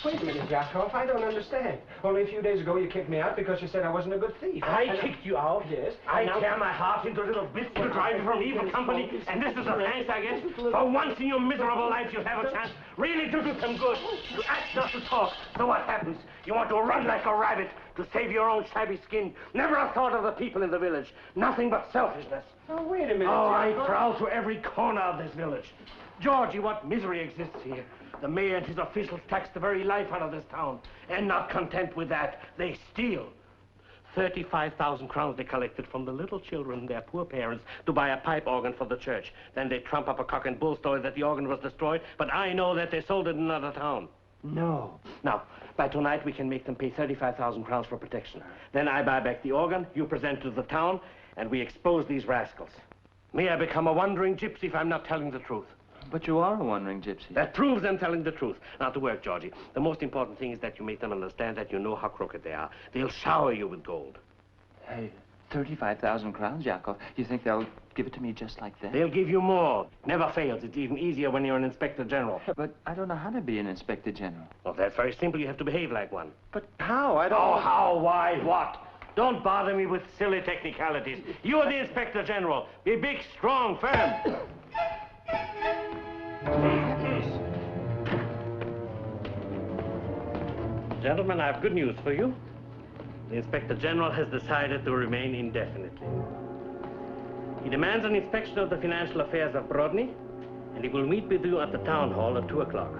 wait a minute, Yakov. I don't understand. Only a few days ago you kicked me out because you said I wasn't a good thief. I kicked you out? Yes. I tear my heart into little bits to drive you from evil company, and this is a thanks, I guess. For once in your miserable life, you have a chance really to do some good. To act, not to talk. So what happens? You want to run like a rabbit to save your own shabby skin. Never a thought of the people in the village. Nothing but selfishness. Oh, wait a minute, Oh, I Yakov. prowl to every corner of this village. Georgie, what misery exists here. The mayor and his officials tax the very life out of this town. And not content with that, they steal. 35,000 crowns they collected from the little children and their poor parents to buy a pipe organ for the church. Then they trump up a cock and bull story that the organ was destroyed, but I know that they sold it in another town. No. Now, by tonight we can make them pay 35,000 crowns for protection. Then I buy back the organ, you present it to the town, and we expose these rascals. May I become a wandering gypsy if I'm not telling the truth. But you are a wandering gypsy. That proves I'm telling the truth. Now to work, Georgie. The most important thing is that you make them understand that you know how crooked they are. They'll shower you with gold. Hey, 35,000 crowns, Yakov. You think they'll give it to me just like that? They'll give you more. Never fails. It's even easier when you're an Inspector General. But I don't know how to be an Inspector General. Well, that's very simple. You have to behave like one. But how? I don't... Oh, how, why, what? Don't bother me with silly technicalities. You're the Inspector General. Be big, strong, firm. Gentlemen, I have good news for you. The Inspector General has decided to remain indefinitely. He demands an inspection of the financial affairs of Brodny, and he will meet with you at the town hall at 2 o'clock.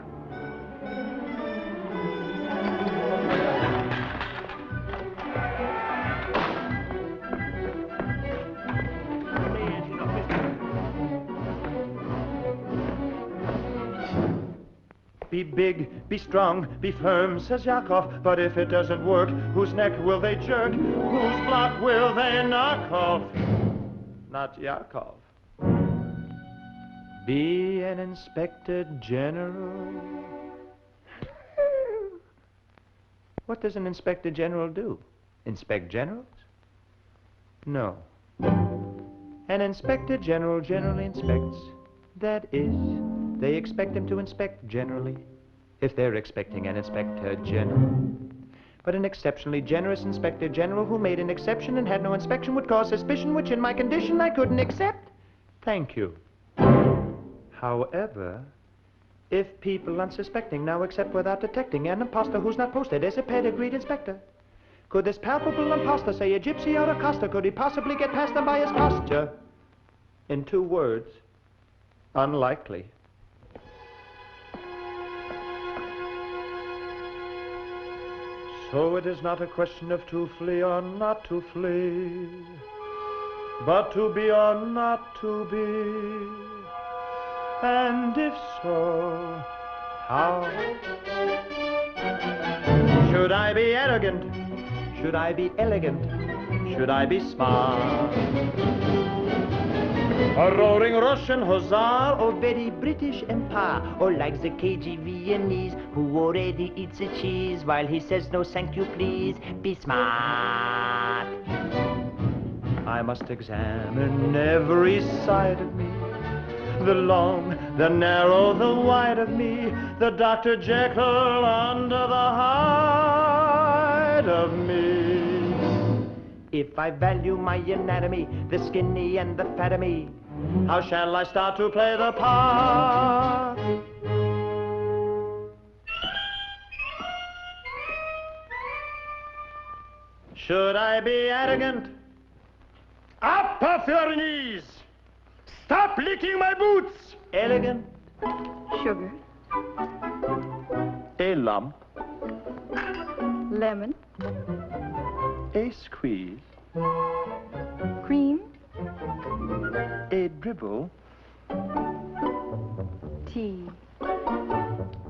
Be big, be strong, be firm, says Yakov. But if it doesn't work, whose neck will they jerk? Whose block will they knock off? Not Yakov. Be an Inspector General. What does an Inspector General do? Inspect generals? No. An Inspector General generally inspects. That is, they expect him to inspect generally, if they're expecting an Inspector General. But an exceptionally generous Inspector General who made an exception and had no inspection would cause suspicion, which in my condition I couldn't accept. Thank you. However, if people unsuspecting now accept without detecting an imposter who's not posted as a pedigreed inspector, Could this palpable impostor say a gypsy or a coster? Could he possibly get past them by his posture? In 2 words, unlikely. So it is not a question of to flee or not to flee, but to be or not to be. And if so, how? Should I be arrogant? Should I be elegant? Should I be smart? A roaring Russian hussar, or very British empire, or like the cagey Viennese who already eats a cheese while he says no thank you please, be smart. I must examine every side of me, the long, the narrow, the wide of me, the Dr. Jekyll under the hide of me. If I value my anatomy, the skinny and the fat of me, how shall I start to play the part? Should I be arrogant? Up off your knees! Stop licking my boots! Elegant? Sugar. A lump. Lemon. A squeeze. Cream. A dribble. Tea.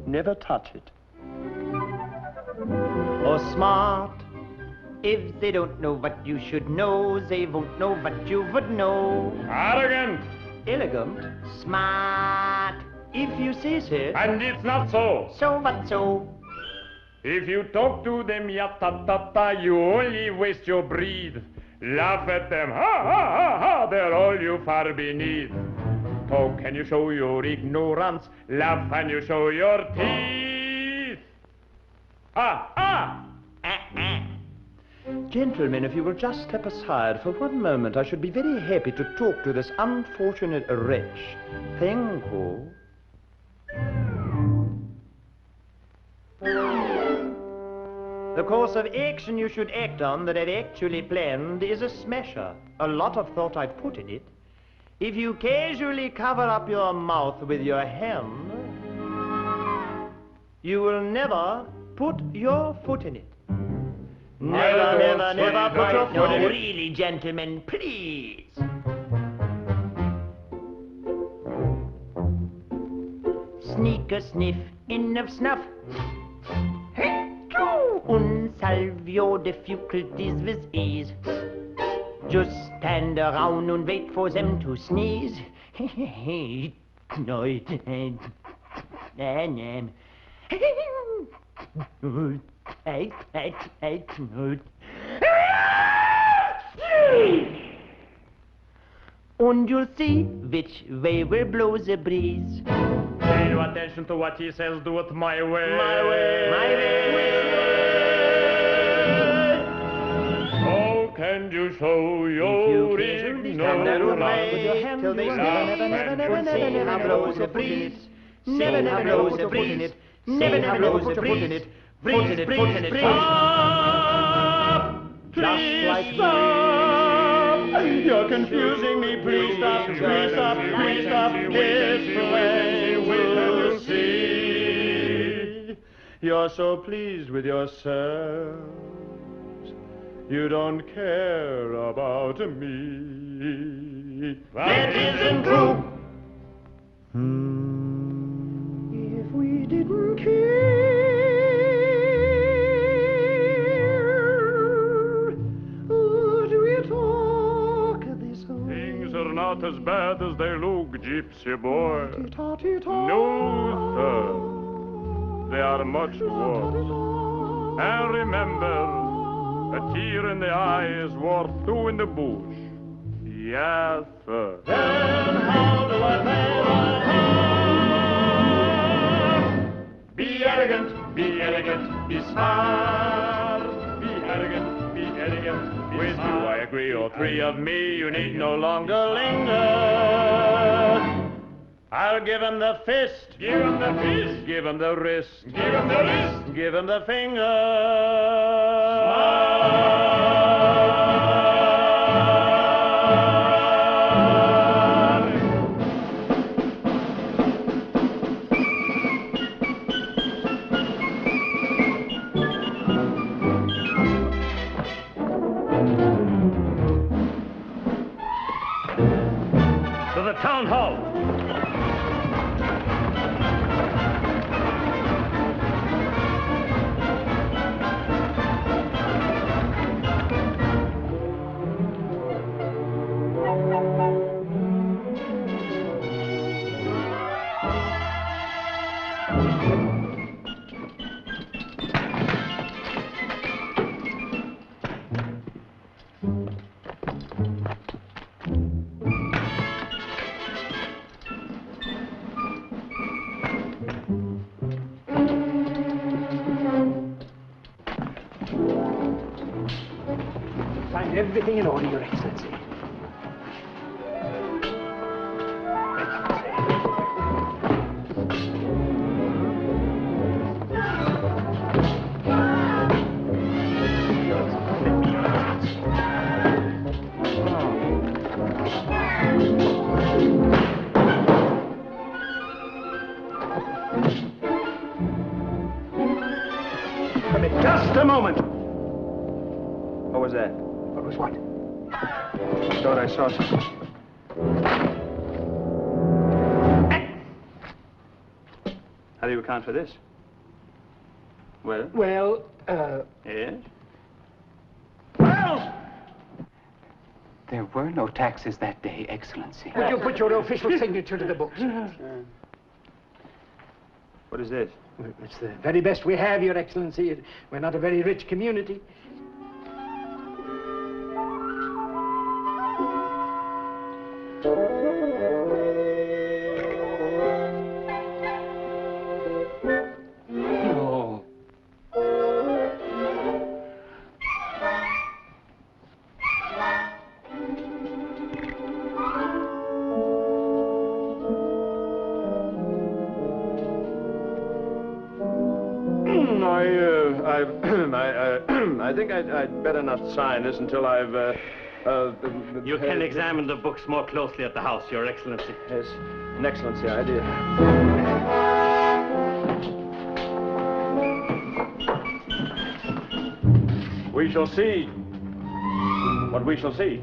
Never touch it. Or smart. If they don't know what you should know, they won't know what you would know. Arrogant. Elegant. Smart. If you say so. And it's not so. So what so? If you talk to them ya-ta-ta-ta, you only waste your breath. Laugh at them, ha-ha-ha-ha, they're all you far beneath. Talk and you show your ignorance, laugh and you show your teeth. Gentlemen, if you will just step aside for one moment, I should be very happy to talk to this unfortunate wretch. Thank you. The course of action you should act on that I've actually planned is a smasher. A lot of thought I've put in it. If you casually cover up your mouth with your hand, you will never put your foot in it. Never, never, never put your foot in it. Really, gentlemen, please. Sneak a sniff, enough snuff. And solve your difficulties with ease. Just stand around and wait for them to sneeze. And you'll see which way will blow the breeze. Pay no attention to what he says, do it my way. My way. My way. How can you show your ignorance? With your hand, till they never blows the breeze. Never blows the breeze. Never blows the breeze. Breeze, breeze, breeze. Please stop. You're confusing me. Please stop. Please stop. Please stop. This way will see. You're so pleased with yourselves. You don't care about me. That isn't true. If we didn't care, would we talk this way? Things are not as bad as they look, gypsy boy. No, sir. They are much worse. And remember, a tear in the eye is worth 2 in the bush. Yes, sir. Then how do I pay my part? Be arrogant, be smart. Be arrogant, be arrogant, be with smart. You I agree, all 3 of me, you need no longer linger. I'll give him the fist. Give him the fist. Give him the wrist. Give him the wrist. Give him the finger. Smart. To the town hall. Find everything in order, Your Excellency. Just a moment. What was that? What was what? I thought I saw something. How do you account for this? Well? Well, Yes? There were no taxes that day, Excellency. would you put your official signature to the books? What is this? It's the very best we have, Your Excellency. We're not a very rich community. No. I think I'd better not sign this until I've, You can examine the books more closely at the house, Your Excellency. Yes, an excellency idea. We shall see what we shall see.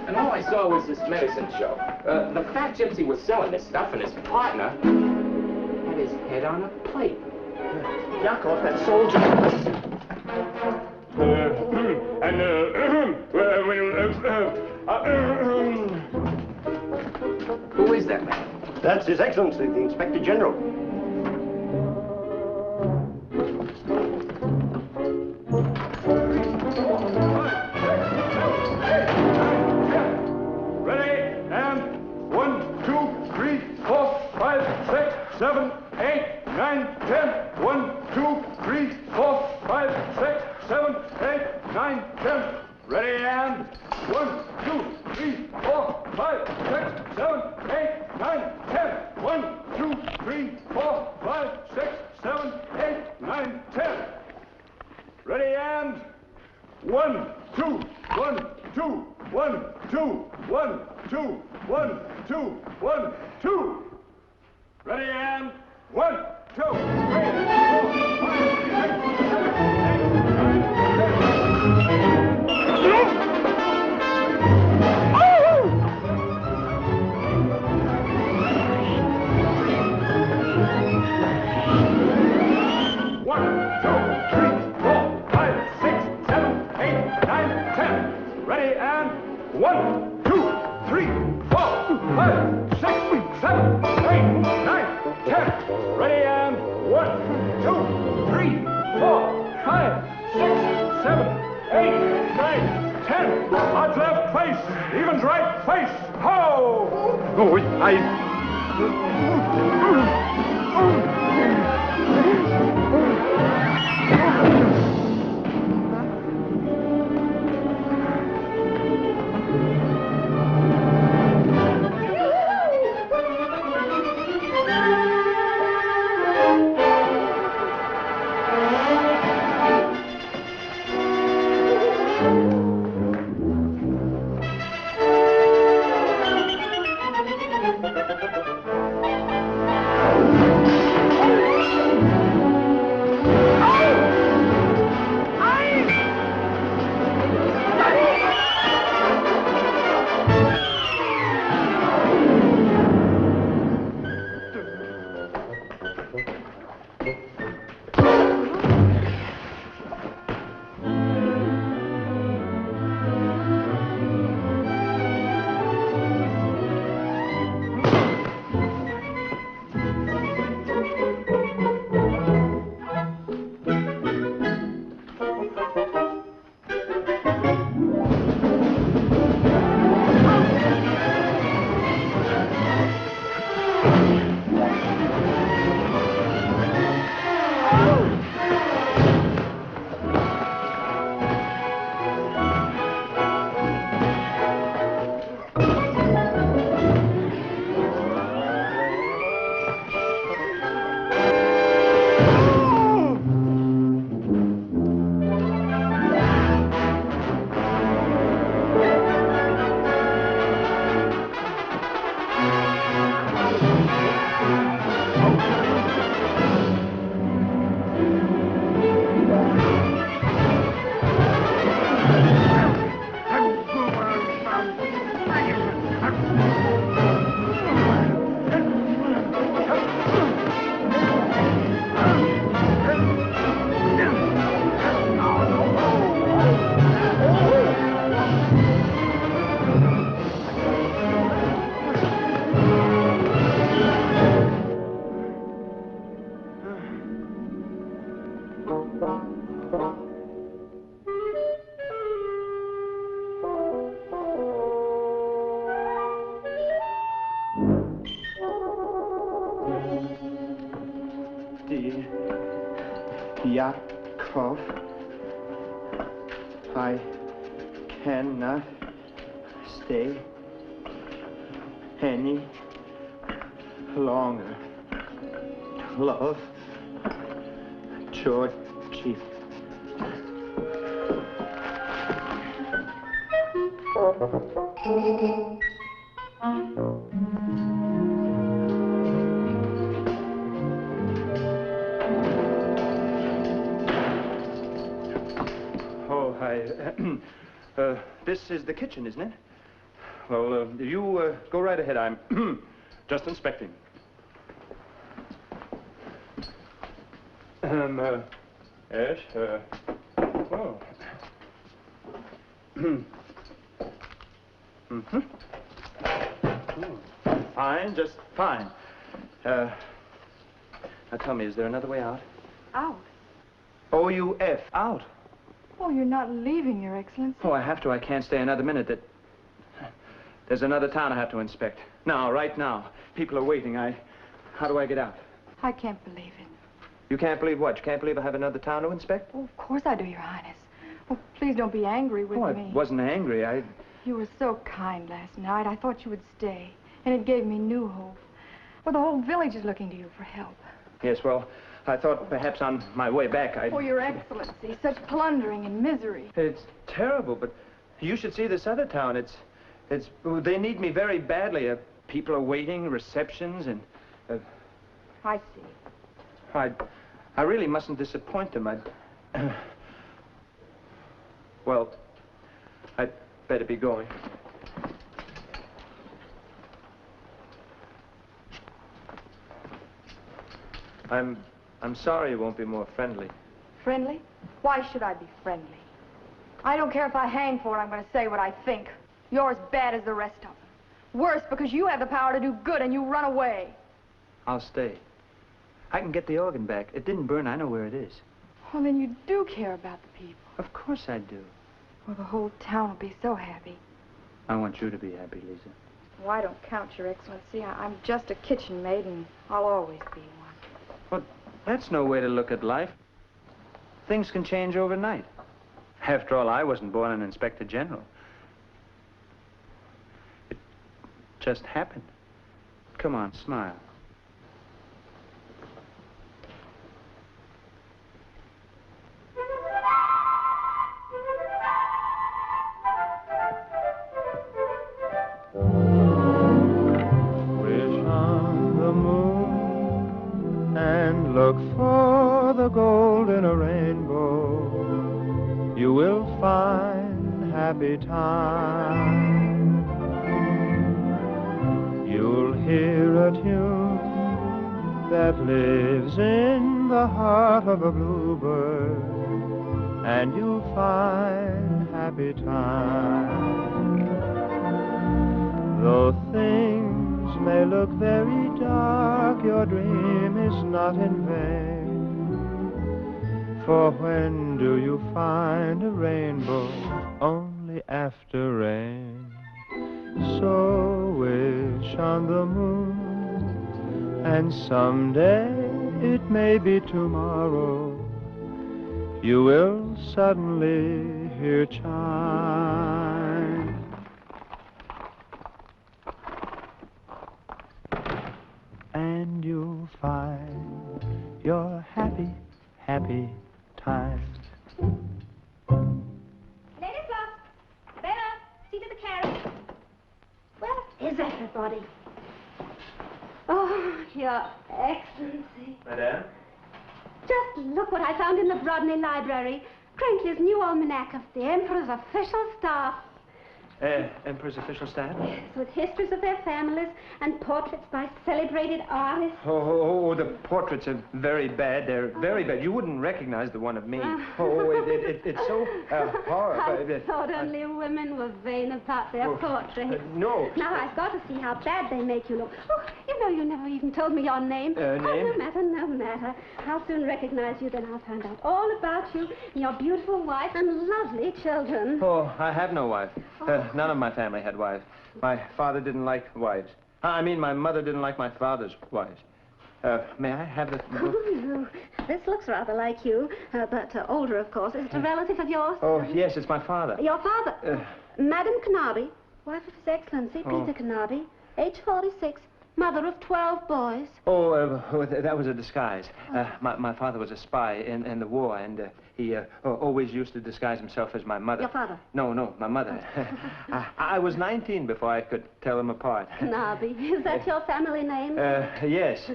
And all I saw was this medicine show. The fat gypsy was selling this stuff, and his partner had his head on a plate. Yakov, that soldier. Who is that man? That's His Excellency, the Inspector General. Ready, and 1, 2, 3, 4, 5, 6, 7, 8, 9, 10. 1, 2, 3, 4, 5, 6, 7, 8, 9, 10. Ready, and 1, 2, 3, 4, 5, 6, 7, 8, 9, 10. 1, 2, 3, 4, 5, 6, 7, 8, 9, 10. Ready, and 1, 2, 1, 2, 1, 2, 1, 2, 1, 2, 1, 2. Ready, and 1, 2, 3, 4, 5, 6, 7, 8, 9, 10. Ready, and 1, 2, 3, 4, 5, 6, 7, 8, 9, 10. Ready, and 1, 2, 3, 4, 5, 6, 7, 8, 9, 10. Odds left face, evens right face. Ho! Oh, Yakov, I cannot stay any longer. Love, Georgie. This is the kitchen, isn't it? Well, you go right ahead. I'm just inspecting. Yes, oh. Fine, just fine. Now tell me, is there another way out? Out? O-U-F, out. Oh, you're not leaving, Your Excellency. Oh, I have to. I can't stay another minute. There's another town I have to inspect. Now, right now. People are waiting. How do I get out? I can't believe it. You can't believe what? You can't believe I have another town to inspect? Oh, of course I do, Your Highness. Oh, please don't be angry with me. I wasn't angry. You were so kind last night. I thought you would stay, and it gave me new hope. Well, the whole village is looking to you for help. Yes, well, I thought perhaps on my way back I'd... Oh, Your Excellency, such plundering and misery. It's terrible, but you should see this other town. They need me very badly. People are waiting, receptions, and... I see. I really mustn't disappoint them. Well, I'd better be going. I'm sorry you won't be more friendly. Friendly? Why should I be friendly? I don't care if I hang for it, I'm going to say what I think. You're as bad as the rest of them. Worse, because you have the power to do good and you run away. I'll stay. I can get the organ back. It didn't burn. I know where it is. Well, then you do care about the people. Of course I do. Well, the whole town will be so happy. I want you to be happy, Lisa. Well, I don't count, Your Excellency. I'm just a kitchen maid, and I'll always be one. But that's no way to look at life. Things can change overnight. After all, I wasn't born an inspector general. It just happened. Come on, smile. Look for the gold in a rainbow. You will find happy time. You'll hear a tune that lives in the heart of a bluebird, and you'll find happy time. Though things may look very dark, your dream is not in vain. For when do you find a rainbow? Only after rain. So wish on the moon, and someday, it may be tomorrow, you will suddenly hear chime. And you'll find your happy, happy time. Ladislaus! Bella! See to the carriage. Where is everybody? Oh, Your Excellency. Madame? Just look what I found in the Brodney Library. Crankley's new almanac of the Emperor's official staff. Emperor's official staff? Yes, with histories of their families and portraits by celebrated artists. Oh, the portraits are very bad. They're very bad. You wouldn't recognize the one of me. It's so horrible. I thought only women were vain about their portraits. No. Now I've got to see how bad they make you look. Oh, you know, you never even told me your name. Name? Oh, no matter. I'll soon recognize you, then I'll find out all about you, and your beautiful wife, and lovely children. Oh, I have no wife. None of my family had wives. My father didn't like wives. I mean, my mother didn't like my father's wives. May I have the book? Oh, this looks rather like you, but older, of course. Is it a relative of yours? Oh, yes, it's my father. Your father? Madam Carnaby, wife of His Excellency, Peter Carnaby, age 46, mother of 12 boys. That was a disguise. My father was a spy in the war, and he always used to disguise himself as my mother. Your father? No, my mother. I was 19 before I could tell them apart. Carnaby, is that your family name? Yes,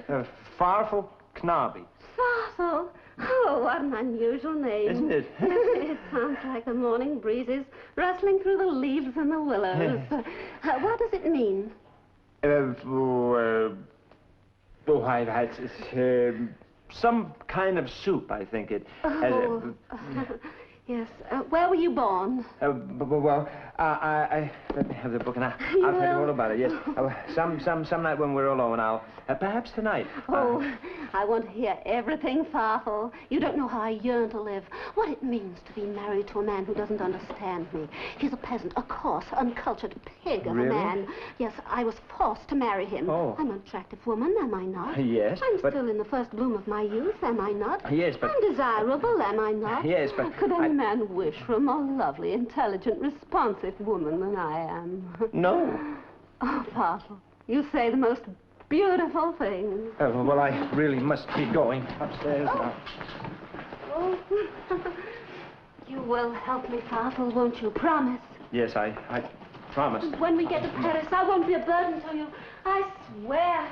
Farfel Knobby. Farfel? Oh, what an unusual name. Isn't it? It sounds like the morning breezes rustling through the leaves and the willows. What does it mean? It's some kind of soup, I think it. Yes. Where were you born? I let me have the book, and I'll tell you all about it. Yes, some night when we're alone, I'll perhaps tonight. I want to hear everything, Farfel. You don't know how I yearn to live. What it means to be married to a man who doesn't understand me. He's a peasant, a coarse, uncultured pig of a man. Yes, I was forced to marry him. I'm an attractive woman, am I not? Yes, I'm still in the first bloom of my youth, am I not? Yes, but I'm desirable, am I not? Yes, but could any man wish for a more lovely, intelligent, responsive woman than I am? No. Oh, Farfel, you say the most beautiful things. Well, I really must be going upstairs now. Oh. You will help me, Farfel, won't you? Promise. Yes, I promise. When we get to Paris, I won't be a burden to you. I swear.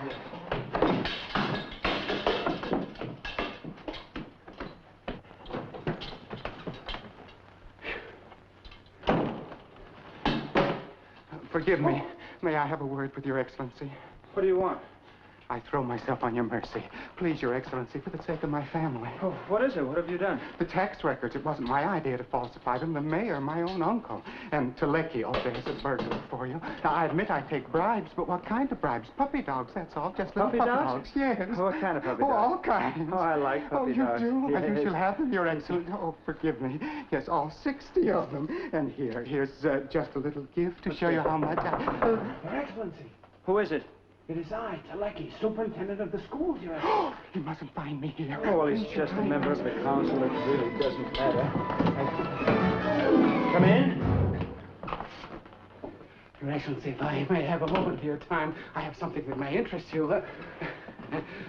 Forgive me. May I have a word with Your Excellency? What do you want? I throw myself on your mercy. Please, Your Excellency, for the sake of my family. Oh, what is it? What have you done? The tax records. It wasn't my idea to falsify them. The mayor, my own uncle. And Teleki, there's a burglar for you. Now, I admit I take bribes, but what kind of bribes? Puppy dogs, that's all. Just little puppy dogs? Yes. What kind of puppy dogs? All kinds. Oh, I like puppy dogs. Oh, you do? Yes. You shall have them, Your Excellency. Oh, forgive me. Yes, all 60 of them. And here's just a little gift to show you how much I... Your Excellency. Who is it? It is I, Teleki, superintendent of the schools, Your Excellency. You mustn't find me here. Oh, well, he's just a member of the council. It really doesn't matter. Come in. Your Excellency, if I may have a moment of your time, I have something that may interest you.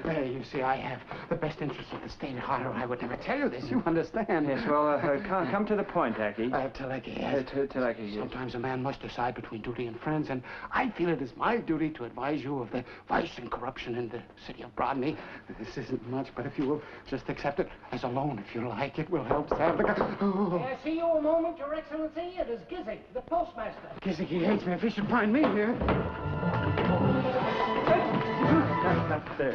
You see, I have the best interests of the state at heart, or I would never tell you this. You understand? Yes, well, come to the point, Aki. Teleki, yes. Teleki, yes. Sometimes a man must decide between duty and friends, and I feel it is my duty to advise you of the vice and corruption in the city of Brodney. This isn't much, but if you will just accept it as a loan, if you like, it will help save the... May I see you a moment, Your Excellency? It is Gizik, the postmaster. Gizik, he hates me if he should find me here. Not there.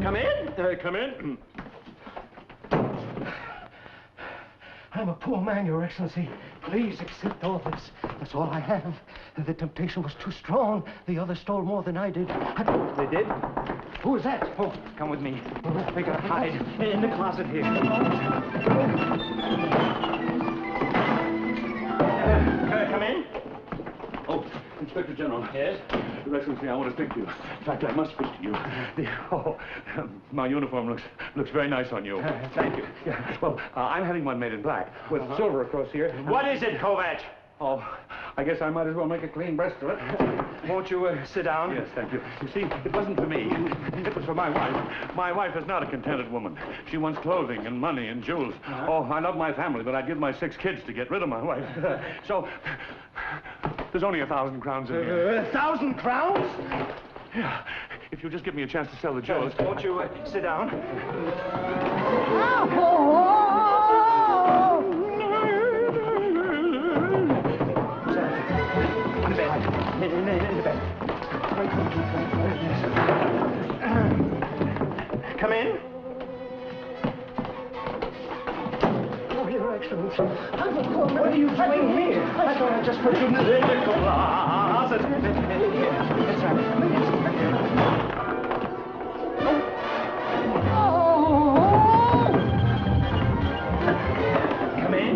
Come in. Come in. I'm a poor man, Your Excellency. Please accept all this. That's all I have. The temptation was too strong. The others stole more than I did. They did? Who is that? Oh, come with me. We gotta hide in the closet here. Come in. Oh, Inspector General. Yes? Your Excellency, I want to speak to you. In fact, I must speak to you. My uniform looks very nice on you. Thank you. Yeah, well, I'm having one made in black with silver across here. What is it, Kovac? Oh, I guess I might as well make a clean breast of it. Won't you sit down? Yes, thank you. You see, it wasn't for me. It was for my wife. My wife is not a contented woman. She wants clothing and money and jewels. Oh, I love my family, but I'd give my 6 kids to get rid of my wife. So, there's only 1,000 crowns in here. 1,000 crowns? Yeah. If you'll just give me a chance to sell the jewels. Won't you sit down? In the bed. Come in. Oh, Your Excellency. I'm a poor man. What are you doing here? I thought I just put you in the closet. Here, that's right. Come in.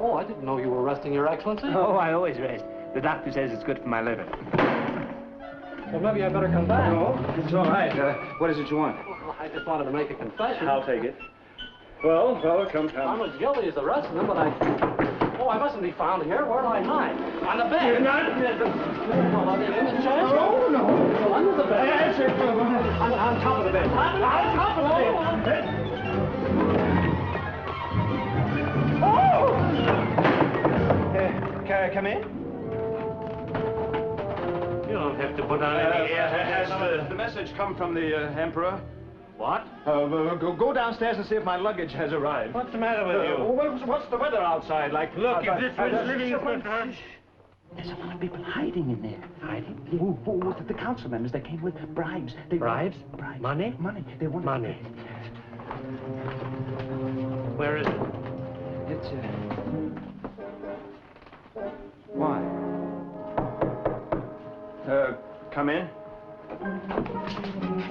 Oh, I didn't know you were resting, Your Excellency. Oh, I always rest. The doctor says it's good for my liver. Well, maybe I better come back. No, it's all right. What is it you want? Well, I just wanted to make a confession. I'll take it. Well, come. I'm as guilty as the rest of them, but Oh, I mustn't be found here. Where do I hide? On the bed. You're not... Well, in the chest? No. Under the bed. That's it. On top of the bed. On top of the bed. Come in. You don't have to put on any Has airs. the message come from the Emperor? What? Go downstairs and see if my luggage has arrived. What's the matter with you? What's the weather outside like? Look, if this was living... There's a lot of people hiding in there. Hiding? The council members, they came with bribes. Bribes? Bribes. Money? Money. They wanted... Money. Where is it? It's, Why? Come in.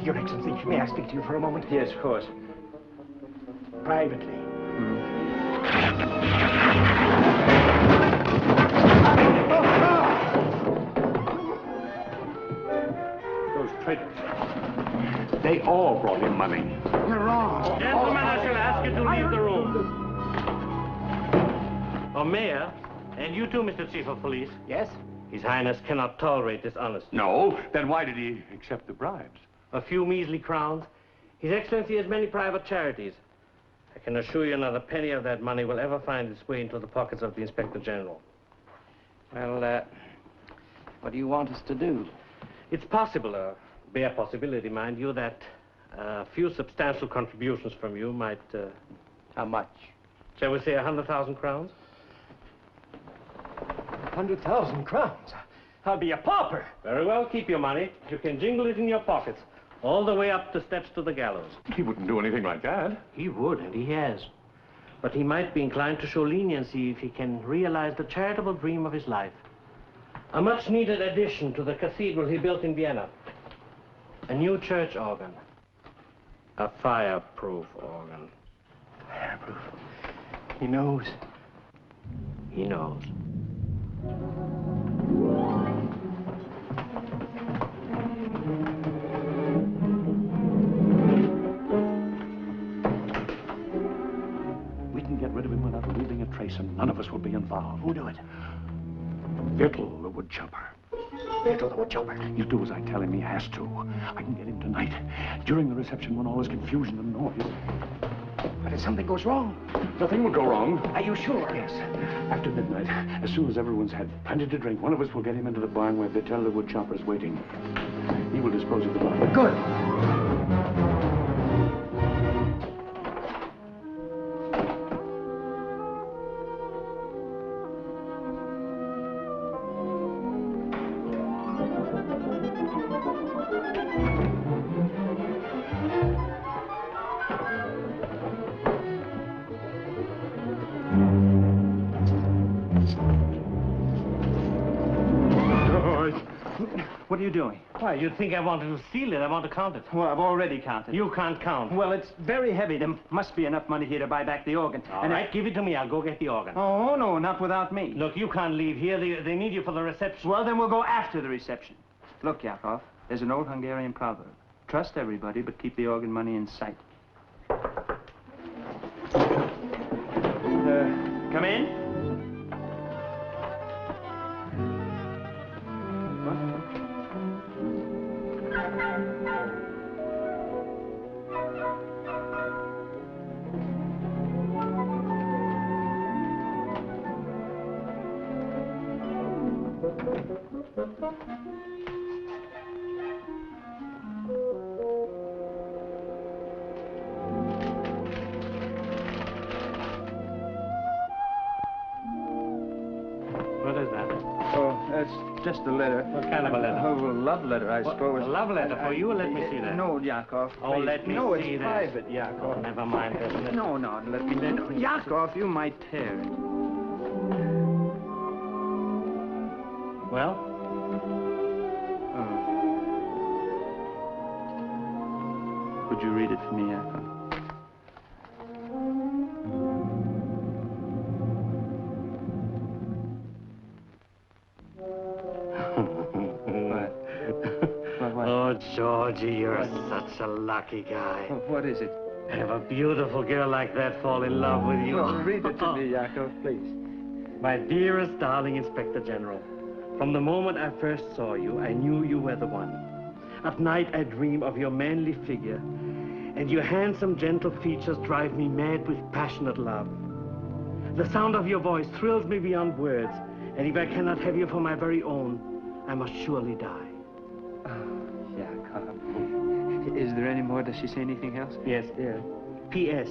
Your Excellency, may I speak to you for a moment? Yes, of course. Privately. Those traitors. They all brought in money. You're wrong. Gentlemen, I shall ask you to leave the room. Oh, Mayor, and you too, Mr. Chief of Police. Yes? His Highness cannot tolerate dishonesty. No? Then why did he accept the bribes? A few measly crowns. His Excellency has many private charities. I can assure you not a penny of that money will ever find its way into the pockets of the Inspector General. Well, what do you want us to do? It's possible, a bare possibility, mind you, that a few substantial contributions from you might... How much? Shall we say 100,000 crowns? 100,000 crowns. I'll be a pauper. Very well, keep your money. You can jingle it in your pockets, all the way up the steps to the gallows. He wouldn't do anything like that. He would, and he has. But he might be inclined to show leniency if he can realize the charitable dream of his life. A much-needed addition to the cathedral he built in Vienna. A new church organ. A fireproof organ. Fireproof. He knows. He knows. We can get rid of him without leaving a trace, and none of us will be involved. Who'll do it? Whittle, the woodchopper. Whittle, the woodchopper. He'll do as I tell him. He has to. I can get him tonight. During the reception, when all is confusion and noise. But if something goes wrong... Nothing will go wrong. Are you sure? Yes. After midnight, as soon as everyone's had plenty to drink, one of us will get him into the barn where they tell the woodchopper's waiting. He will dispose of the body. Good. What are you doing? Why, you'd think I wanted to steal it. I want to count it. Well, I've already counted. You can't count. Well, it's very heavy. There must be enough money here to buy back the organ. All right, give it to me. I'll go get the organ. Oh, no, not without me. Look, you can't leave here. They need you for the reception. Well, then we'll go after the reception. Look, Yakov, there's an old Hungarian proverb. Trust everybody, but keep the organ money in sight. Come in. What is that? Oh, that's just a letter. What kind of a letter? Oh, a love letter, I suppose. A love letter for you? Let me see that. No, Yakov. Oh, please. let me no, see it's that. private, Yakov. Oh, never mind, isn't it? No, let me. No, Yakov, you might tear it. Well? Oh. Would you read it for me, Yakov? Oh, Georgie, you're such a lucky guy. What is it? Have a beautiful girl like that fall in love with you. Well, read it to me, Yakov, please. My dearest, darling Inspector General, from the moment I first saw you, I knew you were the one. At night, I dream of your manly figure, and your handsome, gentle features drive me mad with passionate love. The sound of your voice thrills me beyond words, and if I cannot have you for my very own, I must surely die. Is there any more? Does she say anything else? Yes, dear. P.S.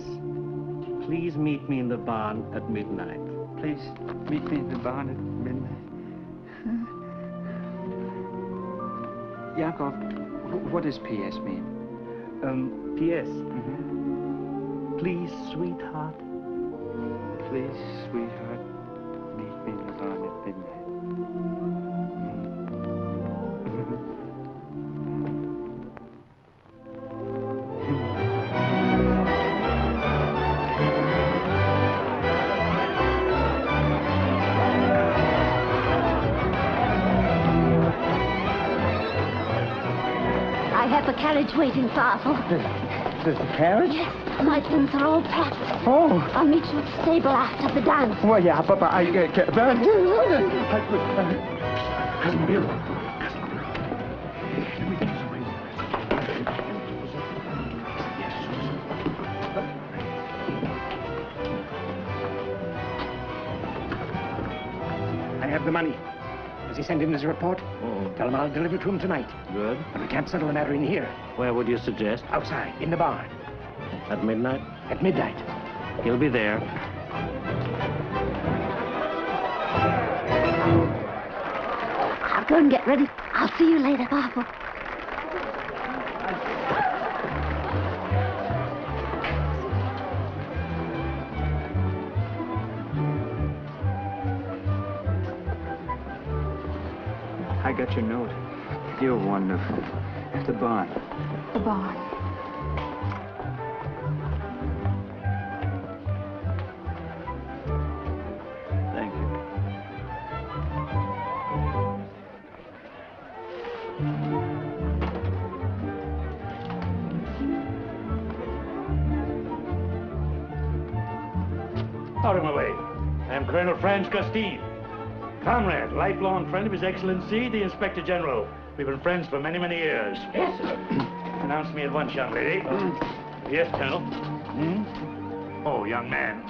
Please meet me in the barn at midnight. Please meet me in the barn at midnight. Yakov, what does P.S. mean? P.S. Please, sweetheart. Please, sweetheart, meet me in the barn at midnight. I have the carriage waiting, Father. The carriage? Yes, my things are all packed. Oh. I'll meet you at the stable after the dance. Well, yeah, but I have the money. Has he sent in his report? Tell him I'll deliver to him tonight. Good. But we can't settle the matter in here. Where would you suggest? Outside, in the barn. At midnight? At midnight. He'll be there. I'll go and get ready. I'll see you later, Papa. I got your note. You're wonderful. The barn. The barn. Thank you. Out of my way. I'm Colonel Franz Castine. Comrade, lifelong friend of His Excellency, the Inspector General. We've been friends for many, many years. Yes, sir. Announce me at once, young lady. Yes, Colonel. Oh, young man.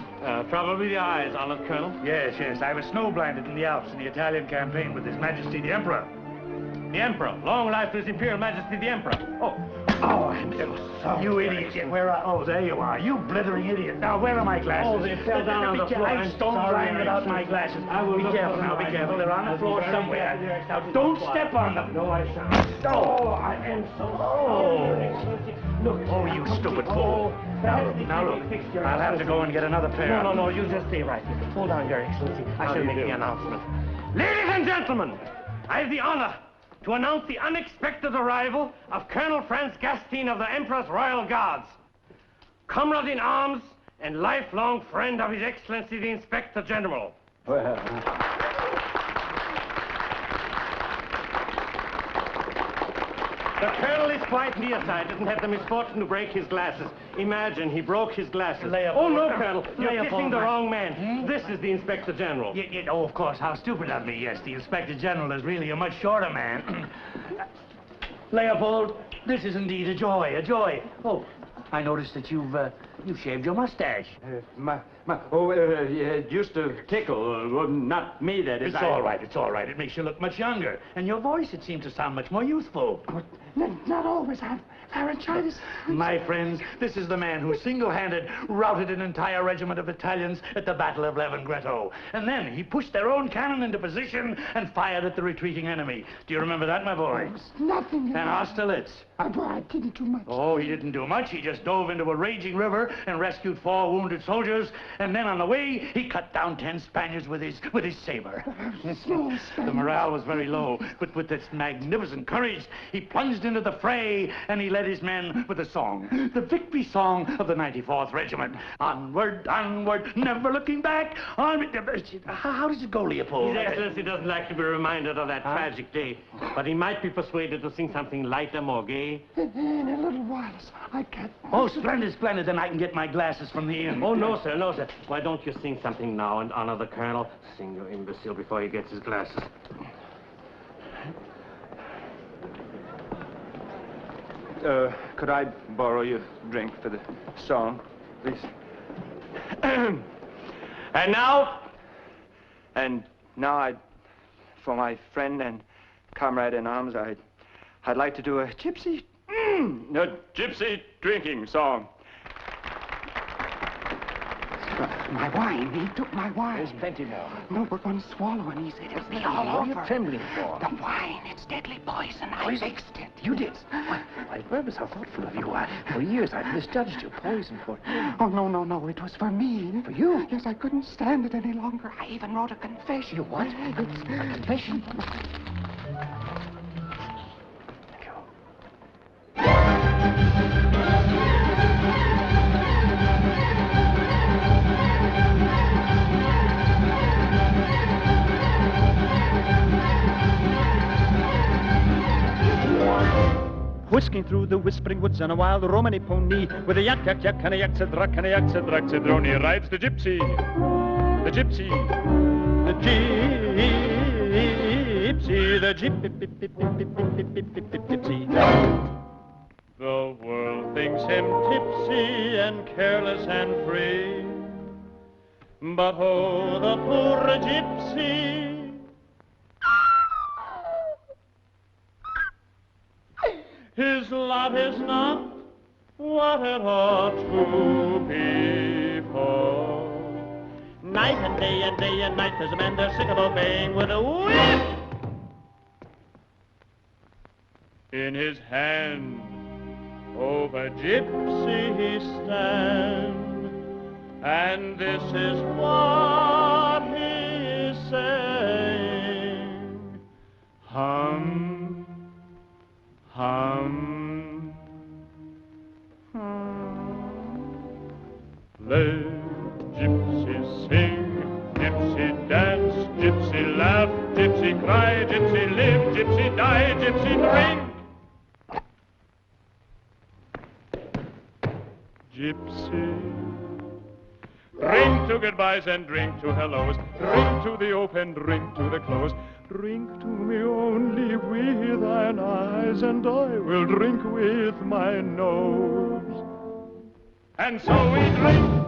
Trouble with your eyes, Honored Colonel? Yes, yes. I was snow-blinded in the Alps in the Italian campaign with His Majesty the Emperor. The Emperor. Long life to His Imperial Majesty the Emperor. Oh, I'm so sorry. You idiot. Where are... Oh, there you are. You blithering idiot. Now, where are my glasses? Oh, they fell down on the floor. I'm stone-blind without my glasses. I will be careful now, be careful. They're on the floor somewhere. Now, don't step on them. No, I shan't. Oh, I am so... Look. Oh, you stupid fool. Now, look. I'll have to go and get another pair. No, you just stay right here. Hold on, Your Excellency. I shall make the announcement. Ladies and gentlemen, I have the honor to announce the unexpected arrival of Colonel Franz Castine of the Emperor's Royal Guards. Comrade in arms and lifelong friend of His Excellency the Inspector General. Well... The Colonel is quite nearsighted and had the misfortune to break his glasses. Imagine, he broke his glasses. Oh, no, Colonel, you're kissing the wrong man. This is the Inspector General. Oh, of course, how stupid of me. Yes, the Inspector General is really a much shorter man. Leopold, this is indeed a joy, a joy. Oh, I noticed that you've shaved your mustache. Just to tickle. Not me, that is. It's all right, it's all right. It makes you look much younger. And your voice, it seems to sound much more youthful. Not always. I've laryngitis. My friends, this is the man who single-handed routed an entire regiment of Italians at the Battle of Levingretto. And then he pushed their own cannon into position and fired at the retreating enemy. Do you remember that, my boy? Nothing. And Austerlitz. I didn't do much. Oh, he didn't do much. He just dove into a raging river and rescued 4 wounded soldiers. And then on the way, he cut down 10 Spaniards with his saber. The morale was very low, but with this magnificent courage, he plunged into the fray and he led his men with a song, the victory song of the 94th Regiment. Onward, onward, never looking back. How does it go, Leopold? His Excellency doesn't like to be reminded of that tragic day, but he might be persuaded to sing something lighter, more gay. In a little while, I can't. Oh, splendid, splendid. Then I can get my glasses from the inn. Oh, no, sir, no, sir. Why don't you sing something now and honor the Colonel? Sing, you imbecile, before he gets his glasses. Could I borrow your drink for the song, please? And now, for my friend and comrade in arms, I'd like to do a gypsy drinking song. My wine. He took my wine. There's plenty more. No, we're going to swallow, and he said it'll be all What are over. you trembling for? The wine. It's deadly poison. I Poison? mixed it. You did? Why, Purvis, how thoughtful of you. For years, I've misjudged you. Poison for... Oh, no. It was for me. For you? Yes, I couldn't stand it any longer. I even wrote a confession. You what? It's A confession? Whisking through the whispering woods on a wild Romany pony with a yak, yak, yak, and a yak, cedrak, and a yak, cedrak, cedroni rides the gypsy. The gypsy. The gypsy. The gypsy. The world thinks him tipsy and careless and free. But oh, the poor gypsy. His lot is not what it ought to be for. Night and day and day and night, there's a man there sick of obeying with a whip. In his hand, over gypsy he stands, and this is what he is saying. Hum. Let gypsy sing, gypsy dance, gypsy laugh, gypsy cry, gypsy live, gypsy die, gypsy drink. Gypsy. Drink to goodbyes and drink to hellos, drink to the open, drink to the close. Drink to me only with thine eyes, and I will drink with my nose. And so we drink.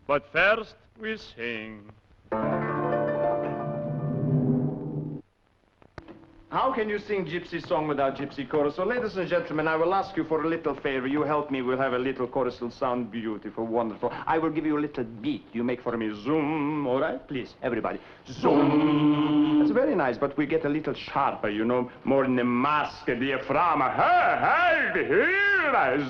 But first we sing. How can you sing gypsy song without gypsy chorus? So, ladies and gentlemen, I will ask you for a little favor. You help me, we'll have a little chorus. It'll sound beautiful, wonderful. I will give you a little beat. You make for me zoom, all right? Please, everybody. Zoom. That's very nice, but we get a little sharper, you know, more in the mask, diaphragm.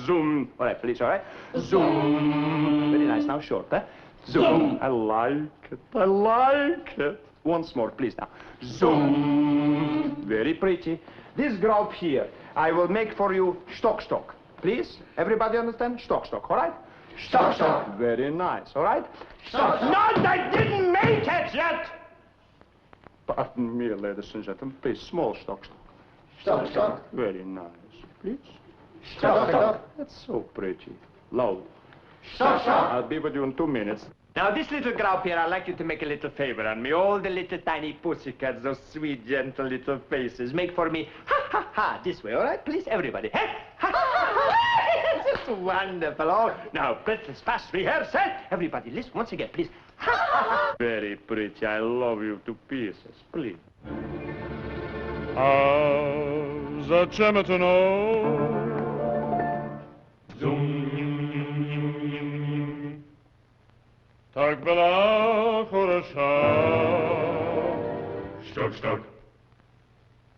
Zoom. All right, please, all right? Zoom. Very nice. Now short, huh? Zoom. I like it. I like it. Once more, please, now. Zoom. Very pretty. This group here, I will make for you stock. Please? Everybody understand? Stock, all right? Stock. Very nice, all right? Stock. No, I didn't make it yet! Pardon me, ladies and gentlemen. Please, small stock. Stock. Very nice. Please? Stock. That's so pretty. Loud. Stock. I'll be with you in 2 minutes. Now, this little group here, I'd like you to make a little favor on me. All the little tiny pussycats, those sweet, gentle little faces. Make for me, ha, ha, ha, this way, all right? Please, everybody. Ha, ha, ha, ha. Wonderful. Oh, now, breathless, fast, rehearsal. Everybody, listen once again, please. Very pretty. I love you to pieces. Please. Zaczemy to know. Tak była хороша. Sztok, sztok.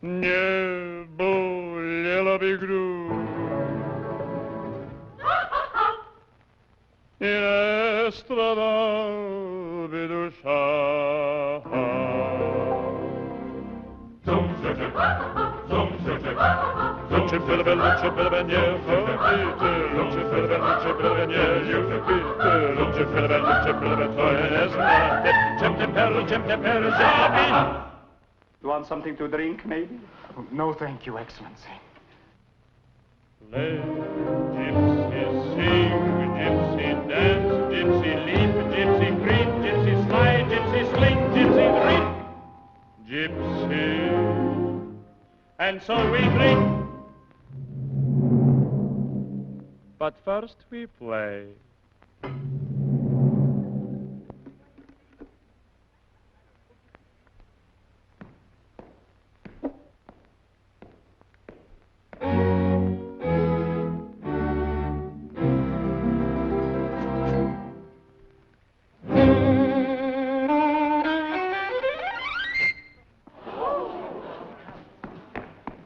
Nie bolела by грудь. I nie stradała by dusza. Ludzie byle, nie chopity. Ludzie byle, nie chopity. Ludzie byle, to jest naty. Ciemne perły, zabij. You want something to drink, maybe? No, thank you, Excellency. Let gypsy sing, gypsy dance, gypsy leap, gypsy creep, gypsy slide, gypsy sling, gypsy drink. Gypsy, and so we drink. But first we play.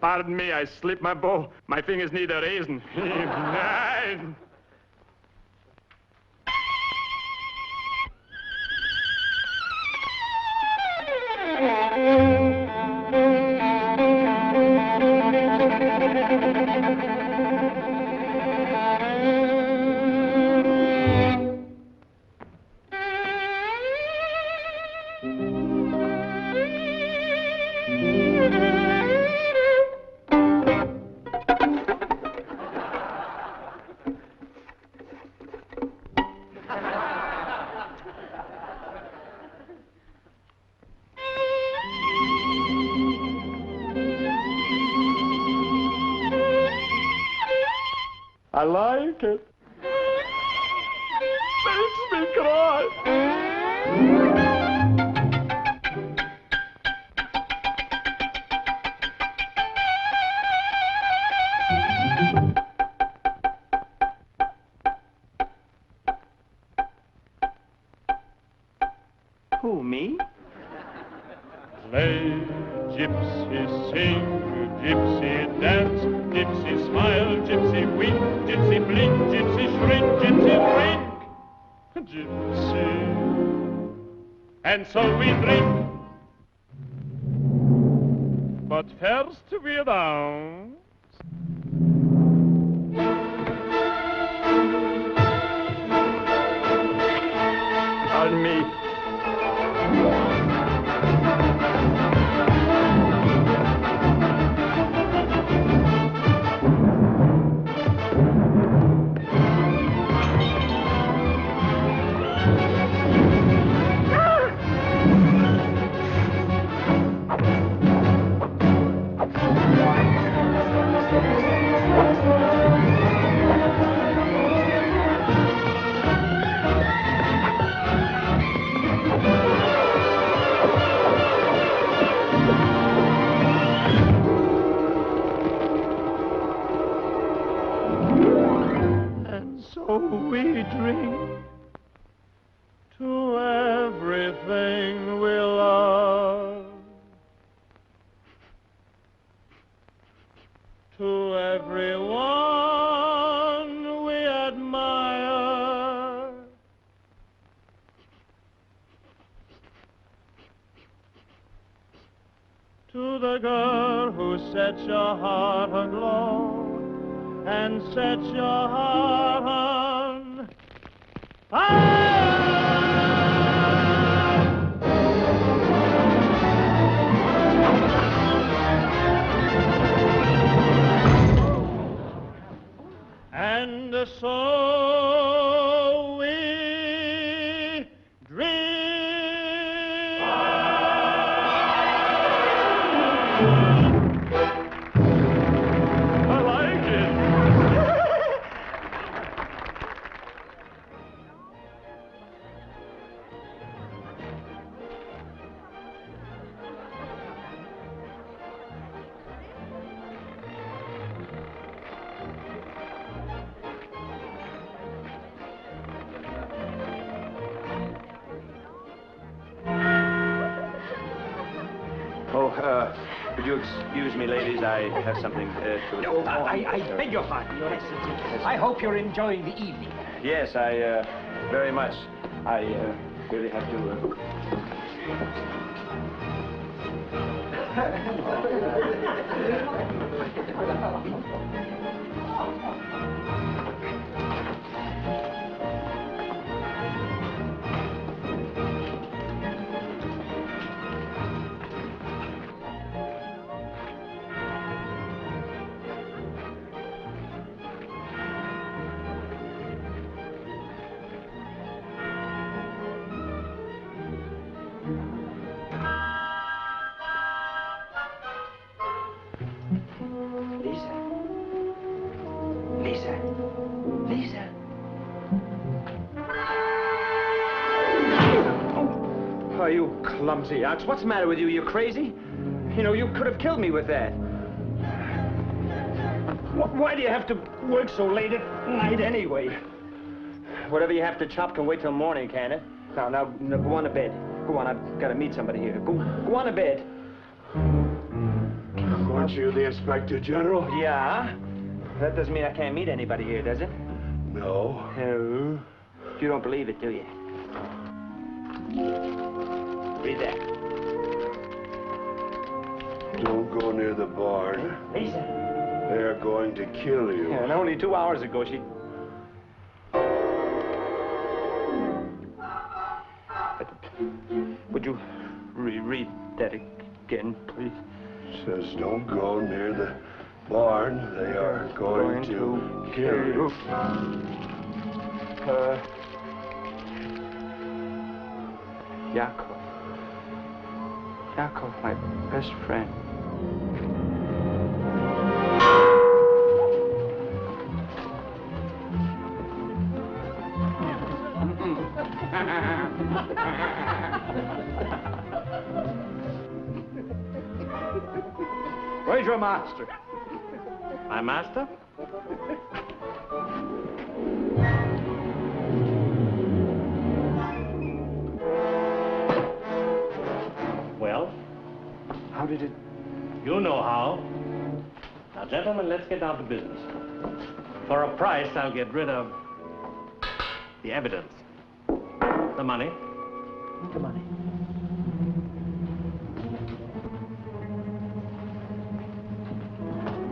Pardon me, I slipped my bow. My fingers need a reason. I like it. Makes me cry. Who, me? Play, gypsy sing, gypsy dance, gypsy smile, gypsy wink, gypsy blink, gypsy shrink, gypsy drink. Gypsy, and so we drink. But first we dance. Pardon me. So we drink to everything we love, to everyone we admire, to the girl who sets your heart aglow and set your heart on fire. And so we drink. I like it. Oh, would you excuse me, ladies? I have something to... No, I beg your pardon, Your Excellency. I hope you're enjoying the evening. Yes, I, very much. I, really have to, Lisa. Oh, you clumsy ox. What's the matter with you? You crazy? You know, you could have killed me with that. Why do you have to work so late at night anyway? Whatever you have to chop can wait till morning, can it? Now, go on to bed. Go on, I've got to meet somebody here. Go on to bed. Aren't you the Inspector General? Yeah? That doesn't mean I can't meet anybody here, does it? No. No. You don't believe it, do you? Read that. Don't go near the barn. Lisa. They're going to kill you. Yeah, and only 2 hours ago she... Would you reread that again, please? Says don't go near the barn. They are going to kill you. Yakov, my best friend. Where's your master? My master? Well? How did it... You know how. Now, gentlemen, let's get down to business. For a price, I'll get rid of the evidence. The money. The money.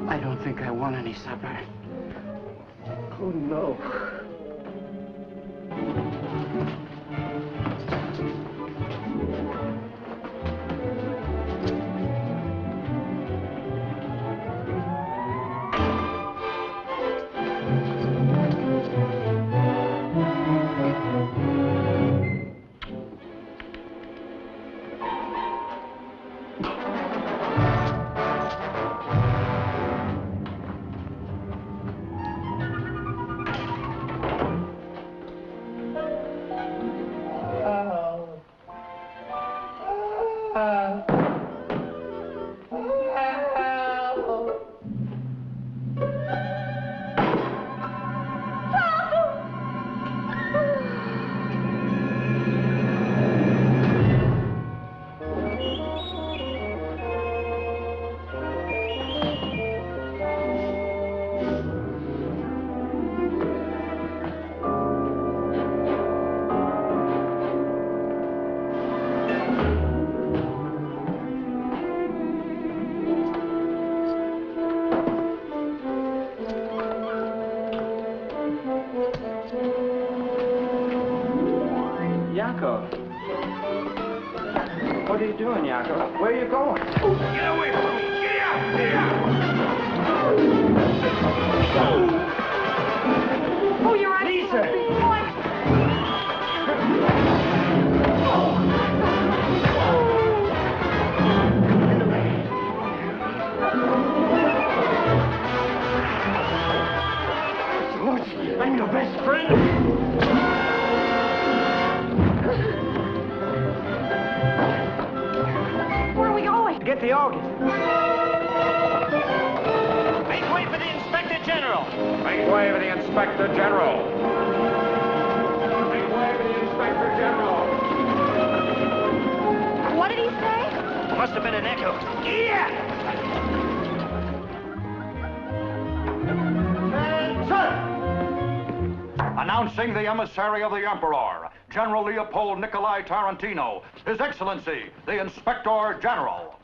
I don't think I want any supper. Oh, no. What are you doing, Yakov? Where are you going? Get away from me! Get out! Get out! Oh, you're right. Lisa! George, I'm your best friend. Get the organ. Make way for the Inspector General. Make way for the Inspector General. Make way for the Inspector General. What did he say? must have been an echo. Yeah! Announcing the emissary of the Emperor, General Leopold Nikolai Tarantino, His Excellency, the Inspector General.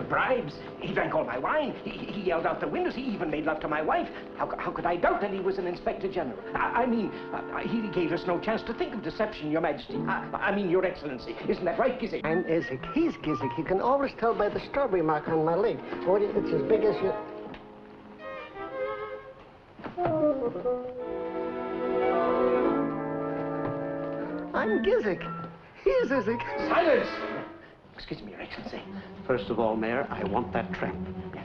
Bribes. He drank all my wine. He yelled out the windows. He even made love to my wife. How could I doubt that he was an Inspector General? I mean, he gave us no chance to think of deception, Your Majesty. I mean, Your Excellency. Isn't that right, Gizik? I'm Izzik. He's Gizik. You can always tell by the strawberry mark on my leg. It's as big as you... I'm Gizik. He's Izzik. Silence! Excuse me, Your Excellency. First of all, Mayor, I want that trap.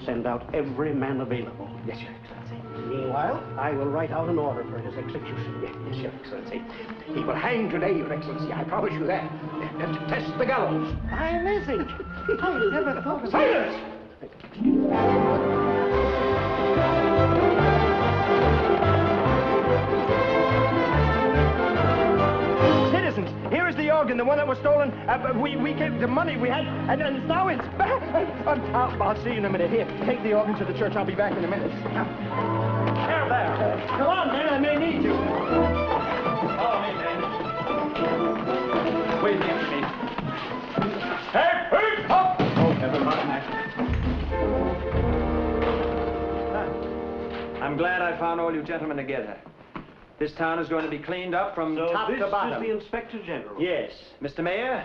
Send out every man available. Yes, Your Excellency. Meanwhile, I will write out an order for his execution. Yes, Your Excellency. He will hang today, Your Excellency. I promise you that. And to test the gallows. I'm Izzik. I never thought of... Silence! Citizens, here is the organ, the one that was stolen. We gave the money we had, and now it's back. I'll see you in a minute. Here, take the organ to the church. I'll be back in a minute. There, there. Come on, man, I may need you. Follow me, man. Wait a minute. Hey, up! Oh, never mind. I'm glad I found all you gentlemen together. This town is going to be cleaned up from top to bottom. So this is the Inspector General? Yes. Mr. Mayor,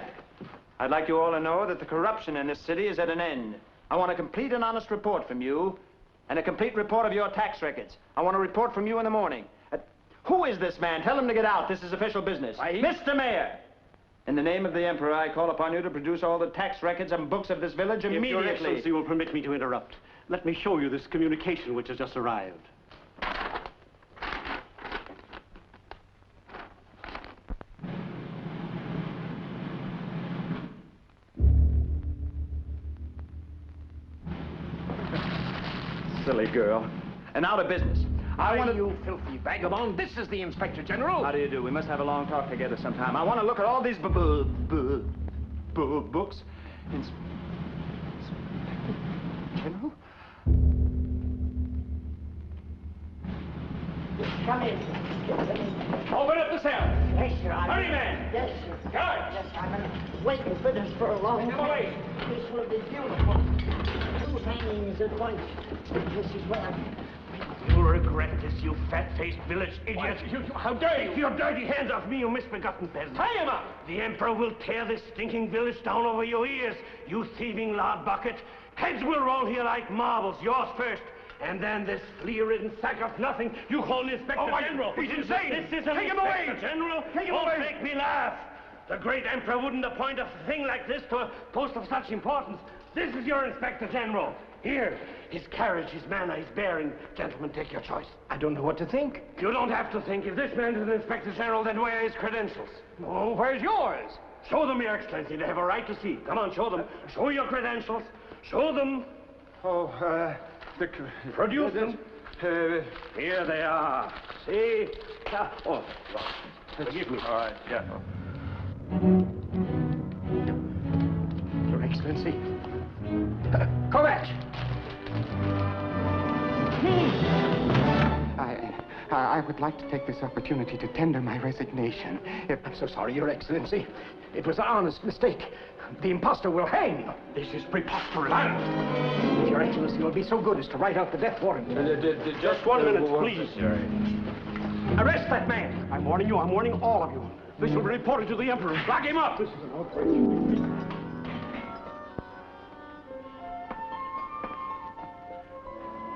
I'd like you all to know that the corruption in this city is at an end. I want a complete and honest report from you, and a complete report of your tax records. I want a report from you in the morning. Who is this man? Tell him to get out. This is official business. Mr. Mayor, in the name of the Emperor, I call upon you to produce all the tax records and books of this village immediately. If Your Excellency will permit me to interrupt, let me show you this communication which has just arrived. Silly girl. And out of business. You filthy vagabond. This is the Inspector General. How do you do? We must have a long talk together sometime. I want to look at all these books. General? Come in. Open up the cell. Yes, sir. Hurry, man. Yes, sir. Guards. Yes, I've been waiting for this for a long Come away. time. This will be beautiful. 2 hangings at once. This is where... You'll regret this, you fat-faced village idiot. How dare you? Keep your dirty hands off me, you misbegotten peasant. Tie him up. The Emperor will tear this stinking village down over your ears, you thieving lard bucket. Heads will roll here like marbles, yours first. And then this flea-ridden sack of nothing you call an Inspector General. He's insane. This is an Take him Inspector away. General. Take him Don't away. make me laugh. The great Emperor wouldn't appoint a thing like this to a post of such importance. This is your Inspector General. Here, his carriage, his manner, his bearing. Gentlemen, take your choice. I don't know what to think. You don't have to think. If this man is an Inspector General, then where are his credentials? Oh, where's yours? Show them, Your Excellency. They have a right to see. Come on, show them. Show your credentials. Show them. Produce them. Here they are. See? Forgive me. All right, yeah. Your Excellency. Kovac! I would like to take this opportunity to tender my resignation. I'm so sorry, Your Excellency. It was an honest mistake. The impostor will hang. This is preposterous. If Your Excellency will be so good as to write out the death warrant. Just 1 minute, please. Arrest that man. I'm warning you. I'm warning all of you. This will be reported to the Emperor. Lock him up. This is an outrage.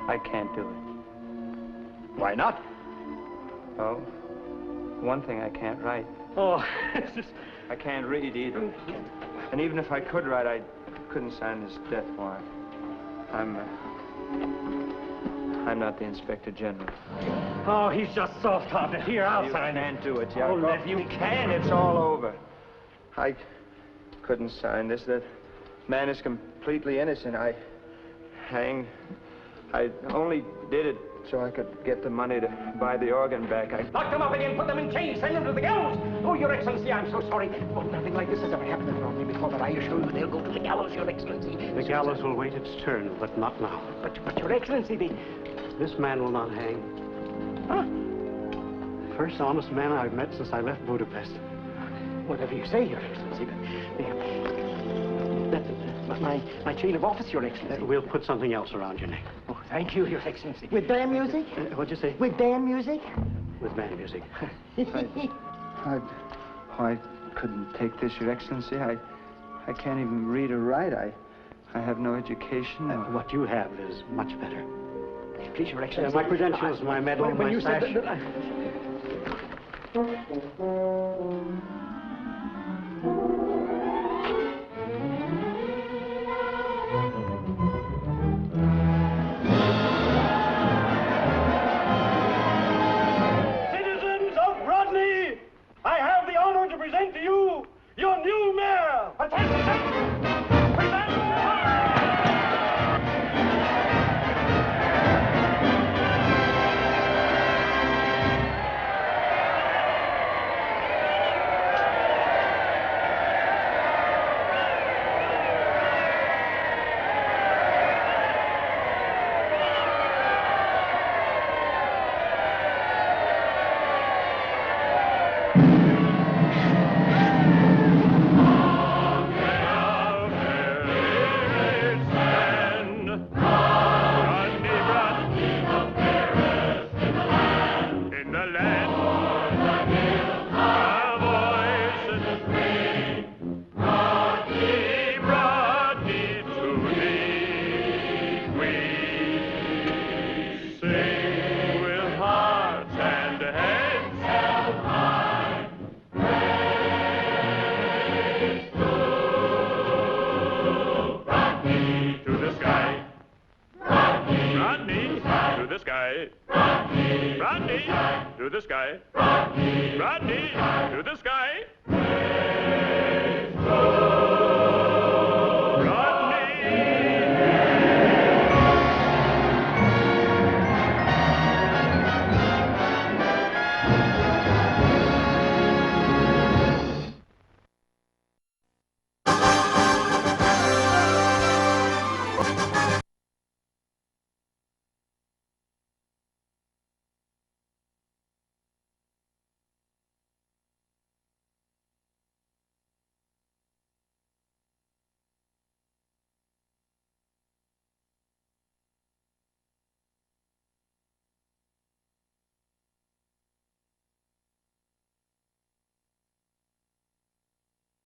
I can't do it. Why not? Oh, one thing I can't write. Oh, I can't read either. And even if I could write, I couldn't sign this death warrant. I'm not the Inspector General. Oh, he's just soft-hearted. Here, I'll sign it. You can't do it, Oh, Yakov. you can. It's all over. I couldn't sign this. That man is completely innocent. I only did it so I could get the money to buy the organ back. Lock them up again, put them in chains, send them to the gallows. Oh, Your Excellency, I'm so sorry. Oh, nothing like this has ever happened around me before, but I assure you they'll go to the gallows, Your Excellency. The gallows will wait its turn, but not now. But Your Excellency, This man will not hang. Huh? First honest man I've met since I left Budapest. Whatever you say, Your Excellency. My chain of office, Your Excellency. We'll put something else around your neck. Oh, thank you, Your Excellency. With band music? What'd you say? With band music? With band music. I couldn't take this, Your Excellency. I can't even read or write. I have no education. What you have is much better. Please, Your Excellency. My credentials, my medal, when my you sash. said that,